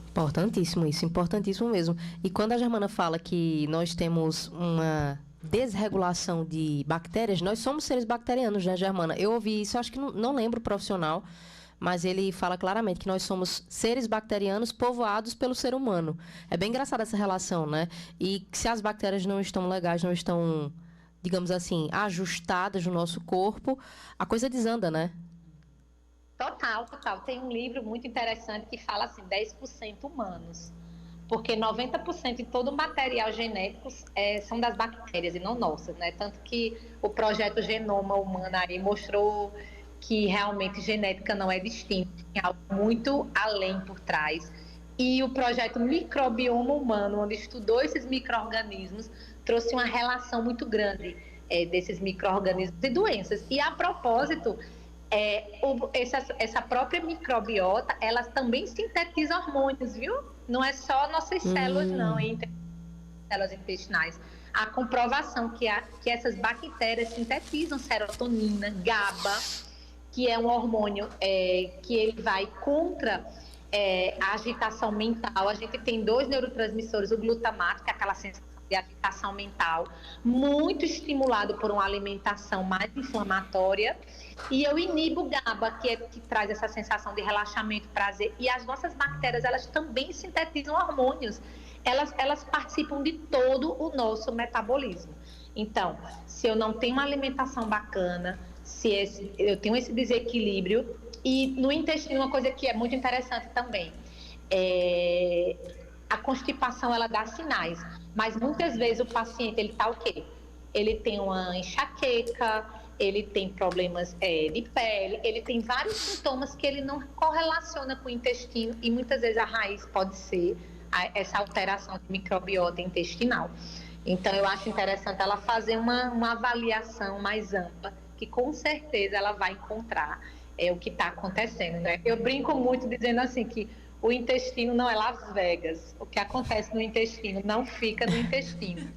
Importantíssimo isso, importantíssimo mesmo. E quando a Germana fala que nós temos uma desregulação de bactérias, nós somos seres bacterianos, né, Germana? Eu ouvi isso, acho que não lembro o profissional, mas ele fala claramente que nós somos seres bacterianos povoados pelo ser humano. É bem engraçada essa relação, né? E se as bactérias não estão legais, não estão, digamos assim, ajustadas no nosso corpo, a coisa desanda, né? Total. Tem um livro muito interessante que fala assim, 10% humanos. Porque 90% de todo o material genético são das bactérias e não nossas, né? Tanto que o projeto Genoma Humano aí mostrou que realmente genética não é distinta, tem algo muito além por trás. E o projeto Microbioma Humano, onde estudou esses micro-organismos, trouxe uma relação muito grande desses micro-organismos e doenças. E a propósito, essa própria microbiota, elas também sintetizam hormônios, viu? Não é só nossas células, não, células intestinais. A comprovação que essas bactérias sintetizam serotonina, GABA, que é um hormônio que ele vai contra a agitação mental. A gente tem 2 neurotransmissores, o glutamato, que é aquela sensação de agitação mental, muito estimulado por uma alimentação mais inflamatória, e eu inibo o GABA, que traz essa sensação de relaxamento, prazer. E as nossas bactérias, elas também sintetizam hormônios, elas participam de todo o nosso metabolismo. Então, se eu não tenho uma alimentação bacana, se eu tenho esse desequilíbrio, e no intestino, uma coisa que é muito interessante também, a constipação, ela dá sinais, mas muitas vezes o paciente, ele tá o quê? Ele tem uma enxaqueca, ele tem problemas de pele, ele tem vários sintomas que ele não correlaciona com o intestino, e muitas vezes a raiz pode ser essa alteração de microbiota intestinal. Então, eu acho interessante ela fazer uma avaliação mais ampla, que com certeza ela vai encontrar o que está acontecendo, né? Eu brinco muito dizendo assim que o intestino não é Las Vegas. O que acontece no intestino não fica no intestino.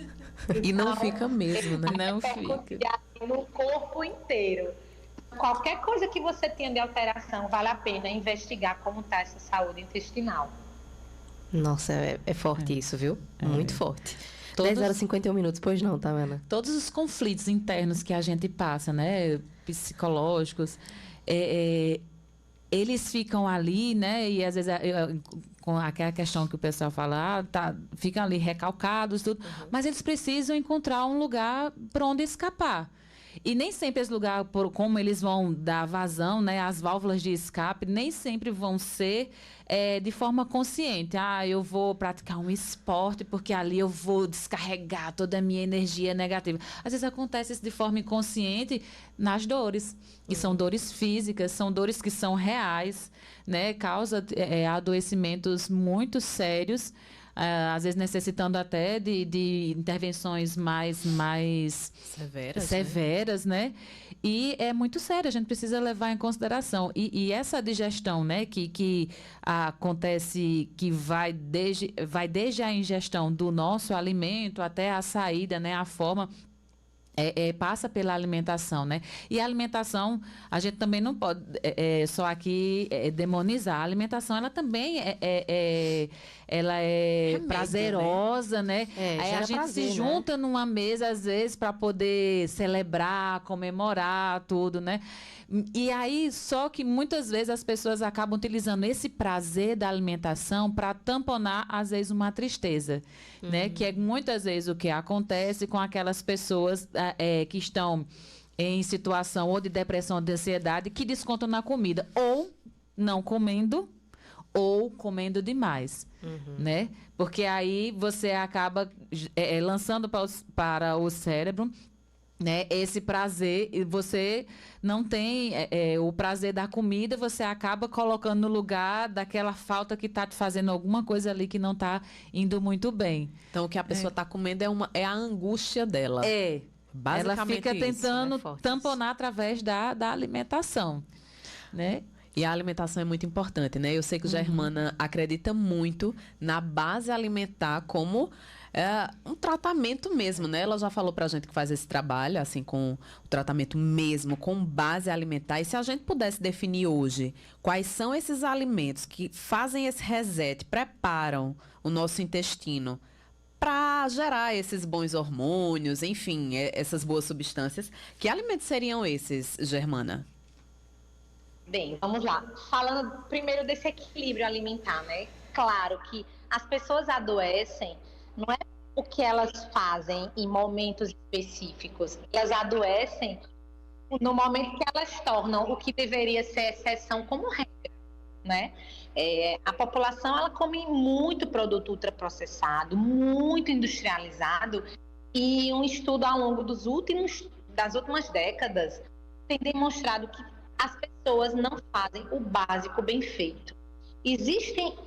E não fica mesmo, né? Não fica. No corpo inteiro. Qualquer coisa que você tenha de alteração, vale a pena investigar como está essa saúde intestinal. Nossa, é forte isso, viu? Muito forte. 10h51, pois não, tá, Ana? Todos os conflitos internos que a gente passa, né? Psicológicos, eles ficam ali, né? E às vezes com aquela questão que o pessoal fala, ficam ali recalcados, tudo, mas eles precisam encontrar um lugar para onde escapar. E nem sempre esse lugar, como eles vão dar vazão, né, as válvulas de escape, nem sempre vão ser de forma consciente. Eu vou praticar um esporte porque ali eu vou descarregar toda a minha energia negativa. Às vezes acontece isso de forma inconsciente nas dores. E são dores físicas, são dores que são reais, né, causa adoecimentos muito sérios. Às vezes necessitando até de intervenções mais severas, né? E é muito sério, a gente precisa levar em consideração. E essa digestão, né, que acontece, que vai desde a ingestão do nosso alimento até a saída, né, a forma... passa pela alimentação, né? E a alimentação, a gente também não pode só aqui demonizar. A alimentação, ela também ela é remédio, prazerosa, né? Aí a gente se junta numa mesa, às vezes, para poder celebrar, comemorar tudo, né? E aí, só que muitas vezes as pessoas acabam utilizando esse prazer da alimentação para tamponar, às vezes, uma tristeza, né? Que é muitas vezes o que acontece com aquelas pessoas que estão em situação ou de depressão, ou de ansiedade, que descontam na comida, ou não comendo, ou comendo demais, né? Porque aí você acaba lançando para o cérebro, né, esse prazer, e você não tem o prazer da comida, você acaba colocando no lugar daquela falta que está te fazendo alguma coisa ali que não está indo muito bem. Então, o que a pessoa está comendo é a angústia dela. Ela fica isso, tentando né? Forte tamponar através da alimentação, né? E a alimentação é muito importante, né? Eu sei que Germana acredita muito na base alimentar como um tratamento mesmo, né? Ela já falou pra gente que faz esse trabalho, assim, com o tratamento mesmo, com base alimentar. E se a gente pudesse definir hoje quais são esses alimentos que fazem esse reset, preparam o nosso intestino para gerar esses bons hormônios, enfim, essas boas substâncias, que alimentos seriam esses, Germana? Bem, vamos lá. Falando primeiro desse equilíbrio alimentar, né? Claro que as pessoas adoecem, não é o que elas fazem em momentos específicos. Elas adoecem no momento que elas tornam o que deveria ser exceção como regra, né? A população, ela come muito produto ultraprocessado, muito industrializado, e um estudo ao longo das últimas décadas tem demonstrado que as pessoas não fazem o básico bem feito. Existem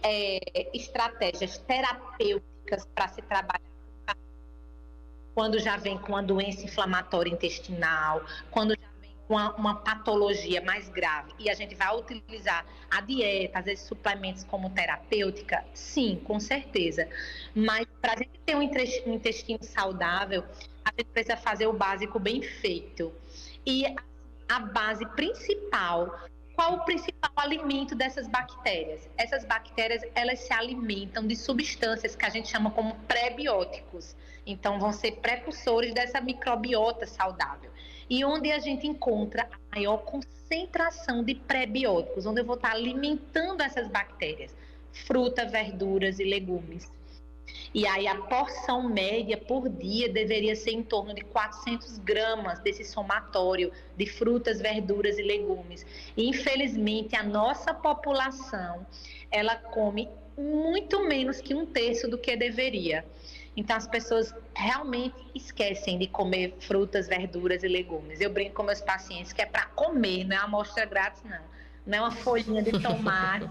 estratégias terapêuticas para se trabalhar quando já vem com uma doença inflamatória intestinal, quando já vem com uma patologia mais grave, e a gente vai utilizar a dieta, às vezes suplementos como terapêutica, sim, com certeza. Mas para a gente ter um intestino saudável, a gente precisa fazer o básico bem feito. E a base principal, qual o principal alimento dessas bactérias? Essas bactérias, elas se alimentam de substâncias que a gente chama como pré-bióticos. Então, vão ser precursores dessa microbiota saudável. E onde a gente encontra a maior concentração de pré-bióticos, onde eu vou estar alimentando essas bactérias? Fruta, verduras e legumes. E aí a porção média por dia deveria ser em torno de 400 gramas desse somatório de frutas, verduras e legumes. E infelizmente a nossa população, ela come muito menos que 1/3 do que deveria. Então as pessoas realmente esquecem de comer frutas, verduras e legumes. Eu brinco com meus pacientes que é para comer, não é amostra grátis não. Não é uma folhinha de tomate.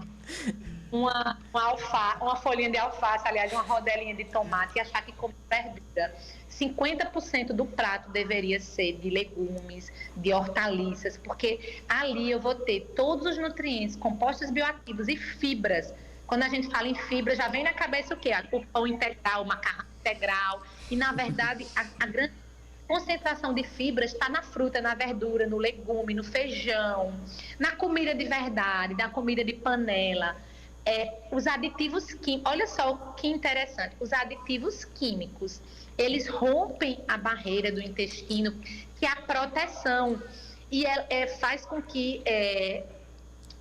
Uma folhinha de alface, aliás, uma rodelinha de tomate e achar que come verdura. 50% do prato deveria ser de legumes, de hortaliças, porque ali eu vou ter todos os nutrientes, compostos bioativos e fibras. Quando a gente fala em fibra, já vem na cabeça o quê? O pão integral, o macarrão integral. E, na verdade, a grande concentração de fibras está na fruta, na verdura, no legume, no feijão, na comida de verdade, na comida de panela. Os aditivos químicos, olha só que interessante, os aditivos químicos, eles rompem a barreira do intestino, que é a proteção, e faz com que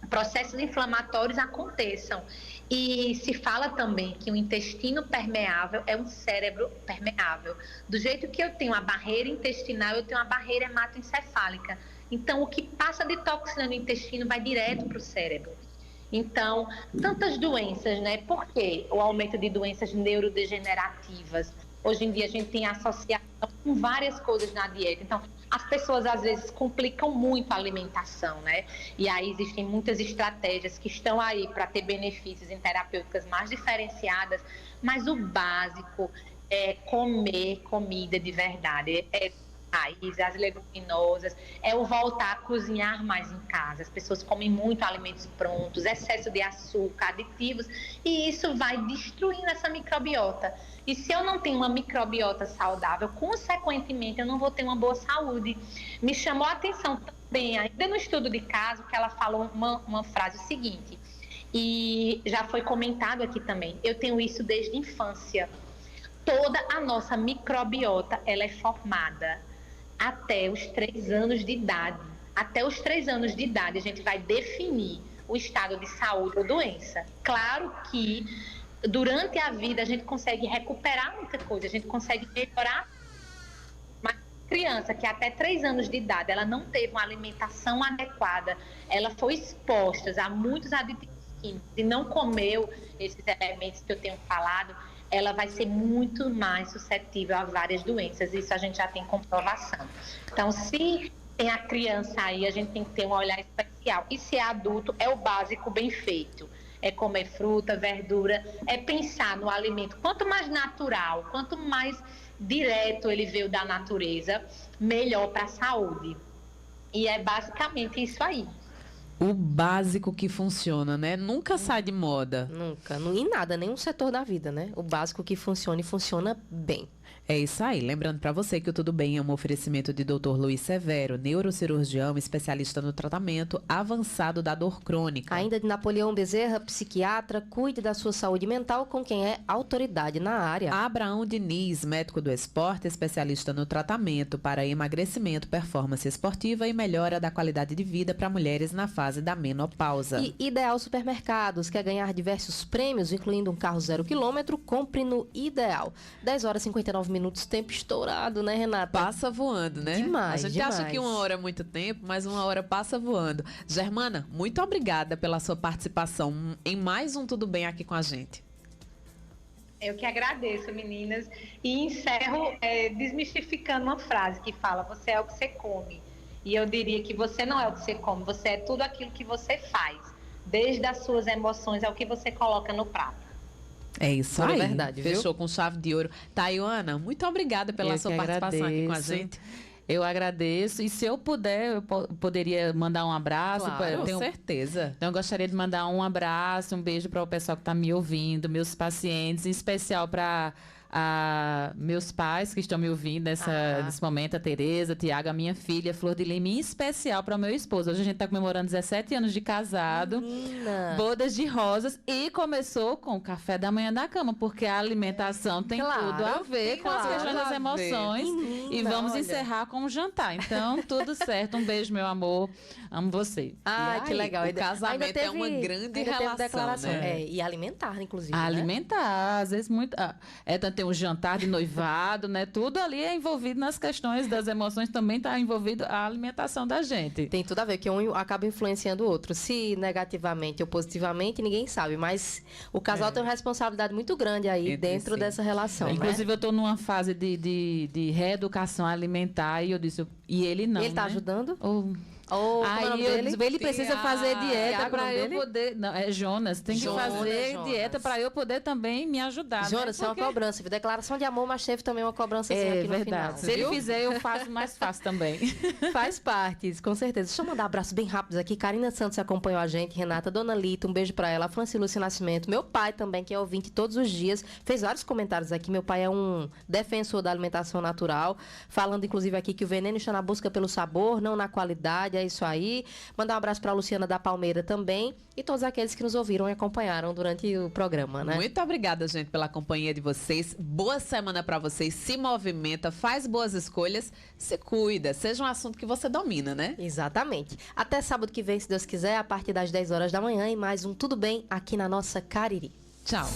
processos inflamatórios aconteçam. E se fala também que o intestino permeável é um cérebro permeável. Do jeito que eu tenho a barreira intestinal, eu tenho a barreira hematoencefálica. Então, o que passa de toxina no intestino vai direto para o cérebro. Então, tantas doenças, né? Por quê? O aumento de doenças neurodegenerativas. Hoje em dia a gente tem associação com várias coisas na dieta. Então, as pessoas às vezes complicam muito a alimentação, né? E aí existem muitas estratégias que estão aí para ter benefícios em terapêuticas mais diferenciadas, mas o básico é comer comida de verdade, raízes, as leguminosas, é o voltar a cozinhar mais em casa. As pessoas comem muito alimentos prontos, excesso de açúcar, aditivos, e isso vai destruindo essa microbiota. E se eu não tenho uma microbiota saudável, consequentemente eu não vou ter uma boa saúde. Me chamou a atenção também, ainda no estudo de caso, que ela falou uma frase seguinte, e já foi comentado aqui também, eu tenho isso desde a infância. Toda a nossa microbiota, ela é formada até os 3 anos de idade. Até os 3 anos de idade, a gente vai definir o estado de saúde ou doença. Claro que durante a vida a gente consegue recuperar muita coisa, a gente consegue melhorar. Mas criança que até 3 anos de idade, ela não teve uma alimentação adequada, ela foi exposta a muitos aditivos químicos e não comeu esses elementos que eu tenho falado, ela vai ser muito mais suscetível a várias doenças. Isso a gente já tem comprovação. Então, se tem a criança aí, a gente tem que ter um olhar especial. E se é adulto, é o básico bem feito. é comer fruta, verdura, é pensar no alimento. Quanto mais natural, quanto mais direto ele veio da natureza, melhor para a saúde. E é basicamente isso aí. O básico que funciona, né? Nunca sai de moda. Nunca. Em nada, nenhum setor da vida, né? O básico que funciona e funciona bem. É isso aí. Lembrando para você que o Tudo Bem é um oferecimento de Dr. Luiz Severo, neurocirurgião, especialista no tratamento avançado da dor crônica. Ainda de Napoleão Bezerra, psiquiatra, cuide da sua saúde mental com quem é autoridade na área. Abraão Diniz, médico do esporte, especialista no tratamento para emagrecimento, performance esportiva e melhora da qualidade de vida para mulheres na fase da menopausa. E Ideal Supermercados, quer ganhar diversos prêmios, incluindo um carro 0 km, compre no Ideal. 10 horas e 59 minutos, tempo estourado, né, Renata? Passa voando, né? Demais, A gente demais. acha que 1 hora é muito tempo, mas 1 hora passa voando. Germana, muito obrigada pela sua participação em mais um Tudo Bem aqui com a gente. Eu que agradeço, meninas, e encerro desmistificando uma frase que fala: você é o que você come. E eu diria que você não é o que você come, você é tudo aquilo que você faz, desde as suas emoções ao que você coloca no prato. É isso Pura aí. verdade, viu? Fechou com chave de ouro. Tayana, muito obrigada pela Eu sua que participação aqui com a agradeço. gente. Eu agradeço. E se eu puder, eu poderia mandar um abraço. Claro, com certeza. Então, eu gostaria de mandar um abraço, um beijo para o pessoal que está me ouvindo, meus pacientes, em especial para meus pais que estão me ouvindo nesse momento, a Tereza, a Tiago, a minha filha, Flor de Lima, em especial para o meu esposo. Hoje a gente está comemorando 17 anos de casado, bodas de rosas, e começou com o café da manhã da cama, porque a alimentação tem tudo a ver com as questões das emoções. E vamos encerrar com o jantar. Então, tudo certo. Um beijo, meu amor. Amo você. Ah, que legal. O casamento é uma grande relação, declaração. né? E alimentar, inclusive. Alimentar, às vezes muito. Tem um jantar de noivado, né? Tudo ali é envolvido nas questões das emoções, também está envolvido a alimentação da gente. Tem tudo a ver, que um acaba influenciando o outro. Se negativamente ou positivamente, ninguém sabe. Mas o casal tem uma responsabilidade muito grande aí dentro dessa relação. Inclusive, eu estou numa fase de reeducação alimentar e eu disse, e ele não. Ele está né? ajudando? Aí eu disse, ele precisa fazer dieta Tiago, para eu dele? poder. Não, é Jonas, tem que fazer dieta para eu poder também me ajudar. Jonas, né? isso é uma cobrança. Declaração de amor, mas teve também uma cobrança aqui no verdade. final. Se ele fizer, eu faço mais fácil também. Faz parte, com certeza. Deixa eu mandar abraços bem rápidos aqui. Karina Santos acompanhou a gente, Renata, Dona Lita, um beijo pra ela, Francilúcia Nascimento, meu pai também, que é ouvinte todos os dias, fez vários comentários aqui. Meu pai é um defensor da alimentação natural, falando inclusive aqui que o veneno está na busca pelo sabor, não na qualidade, é isso aí. Mandar um abraço pra Luciana da Palmeira também e todos aqueles que nos ouviram e acompanharam durante o programa, né? Muito obrigada, gente, pela companhia de vocês. Boa semana pra vocês. Se movimenta, faz boas escolhas, se cuida. Seja um assunto que você domina, né? Exatamente. Até sábado que vem, se Deus quiser, a partir das 10 horas da manhã, e mais um Tudo Bem aqui na nossa Cariri. Tchau.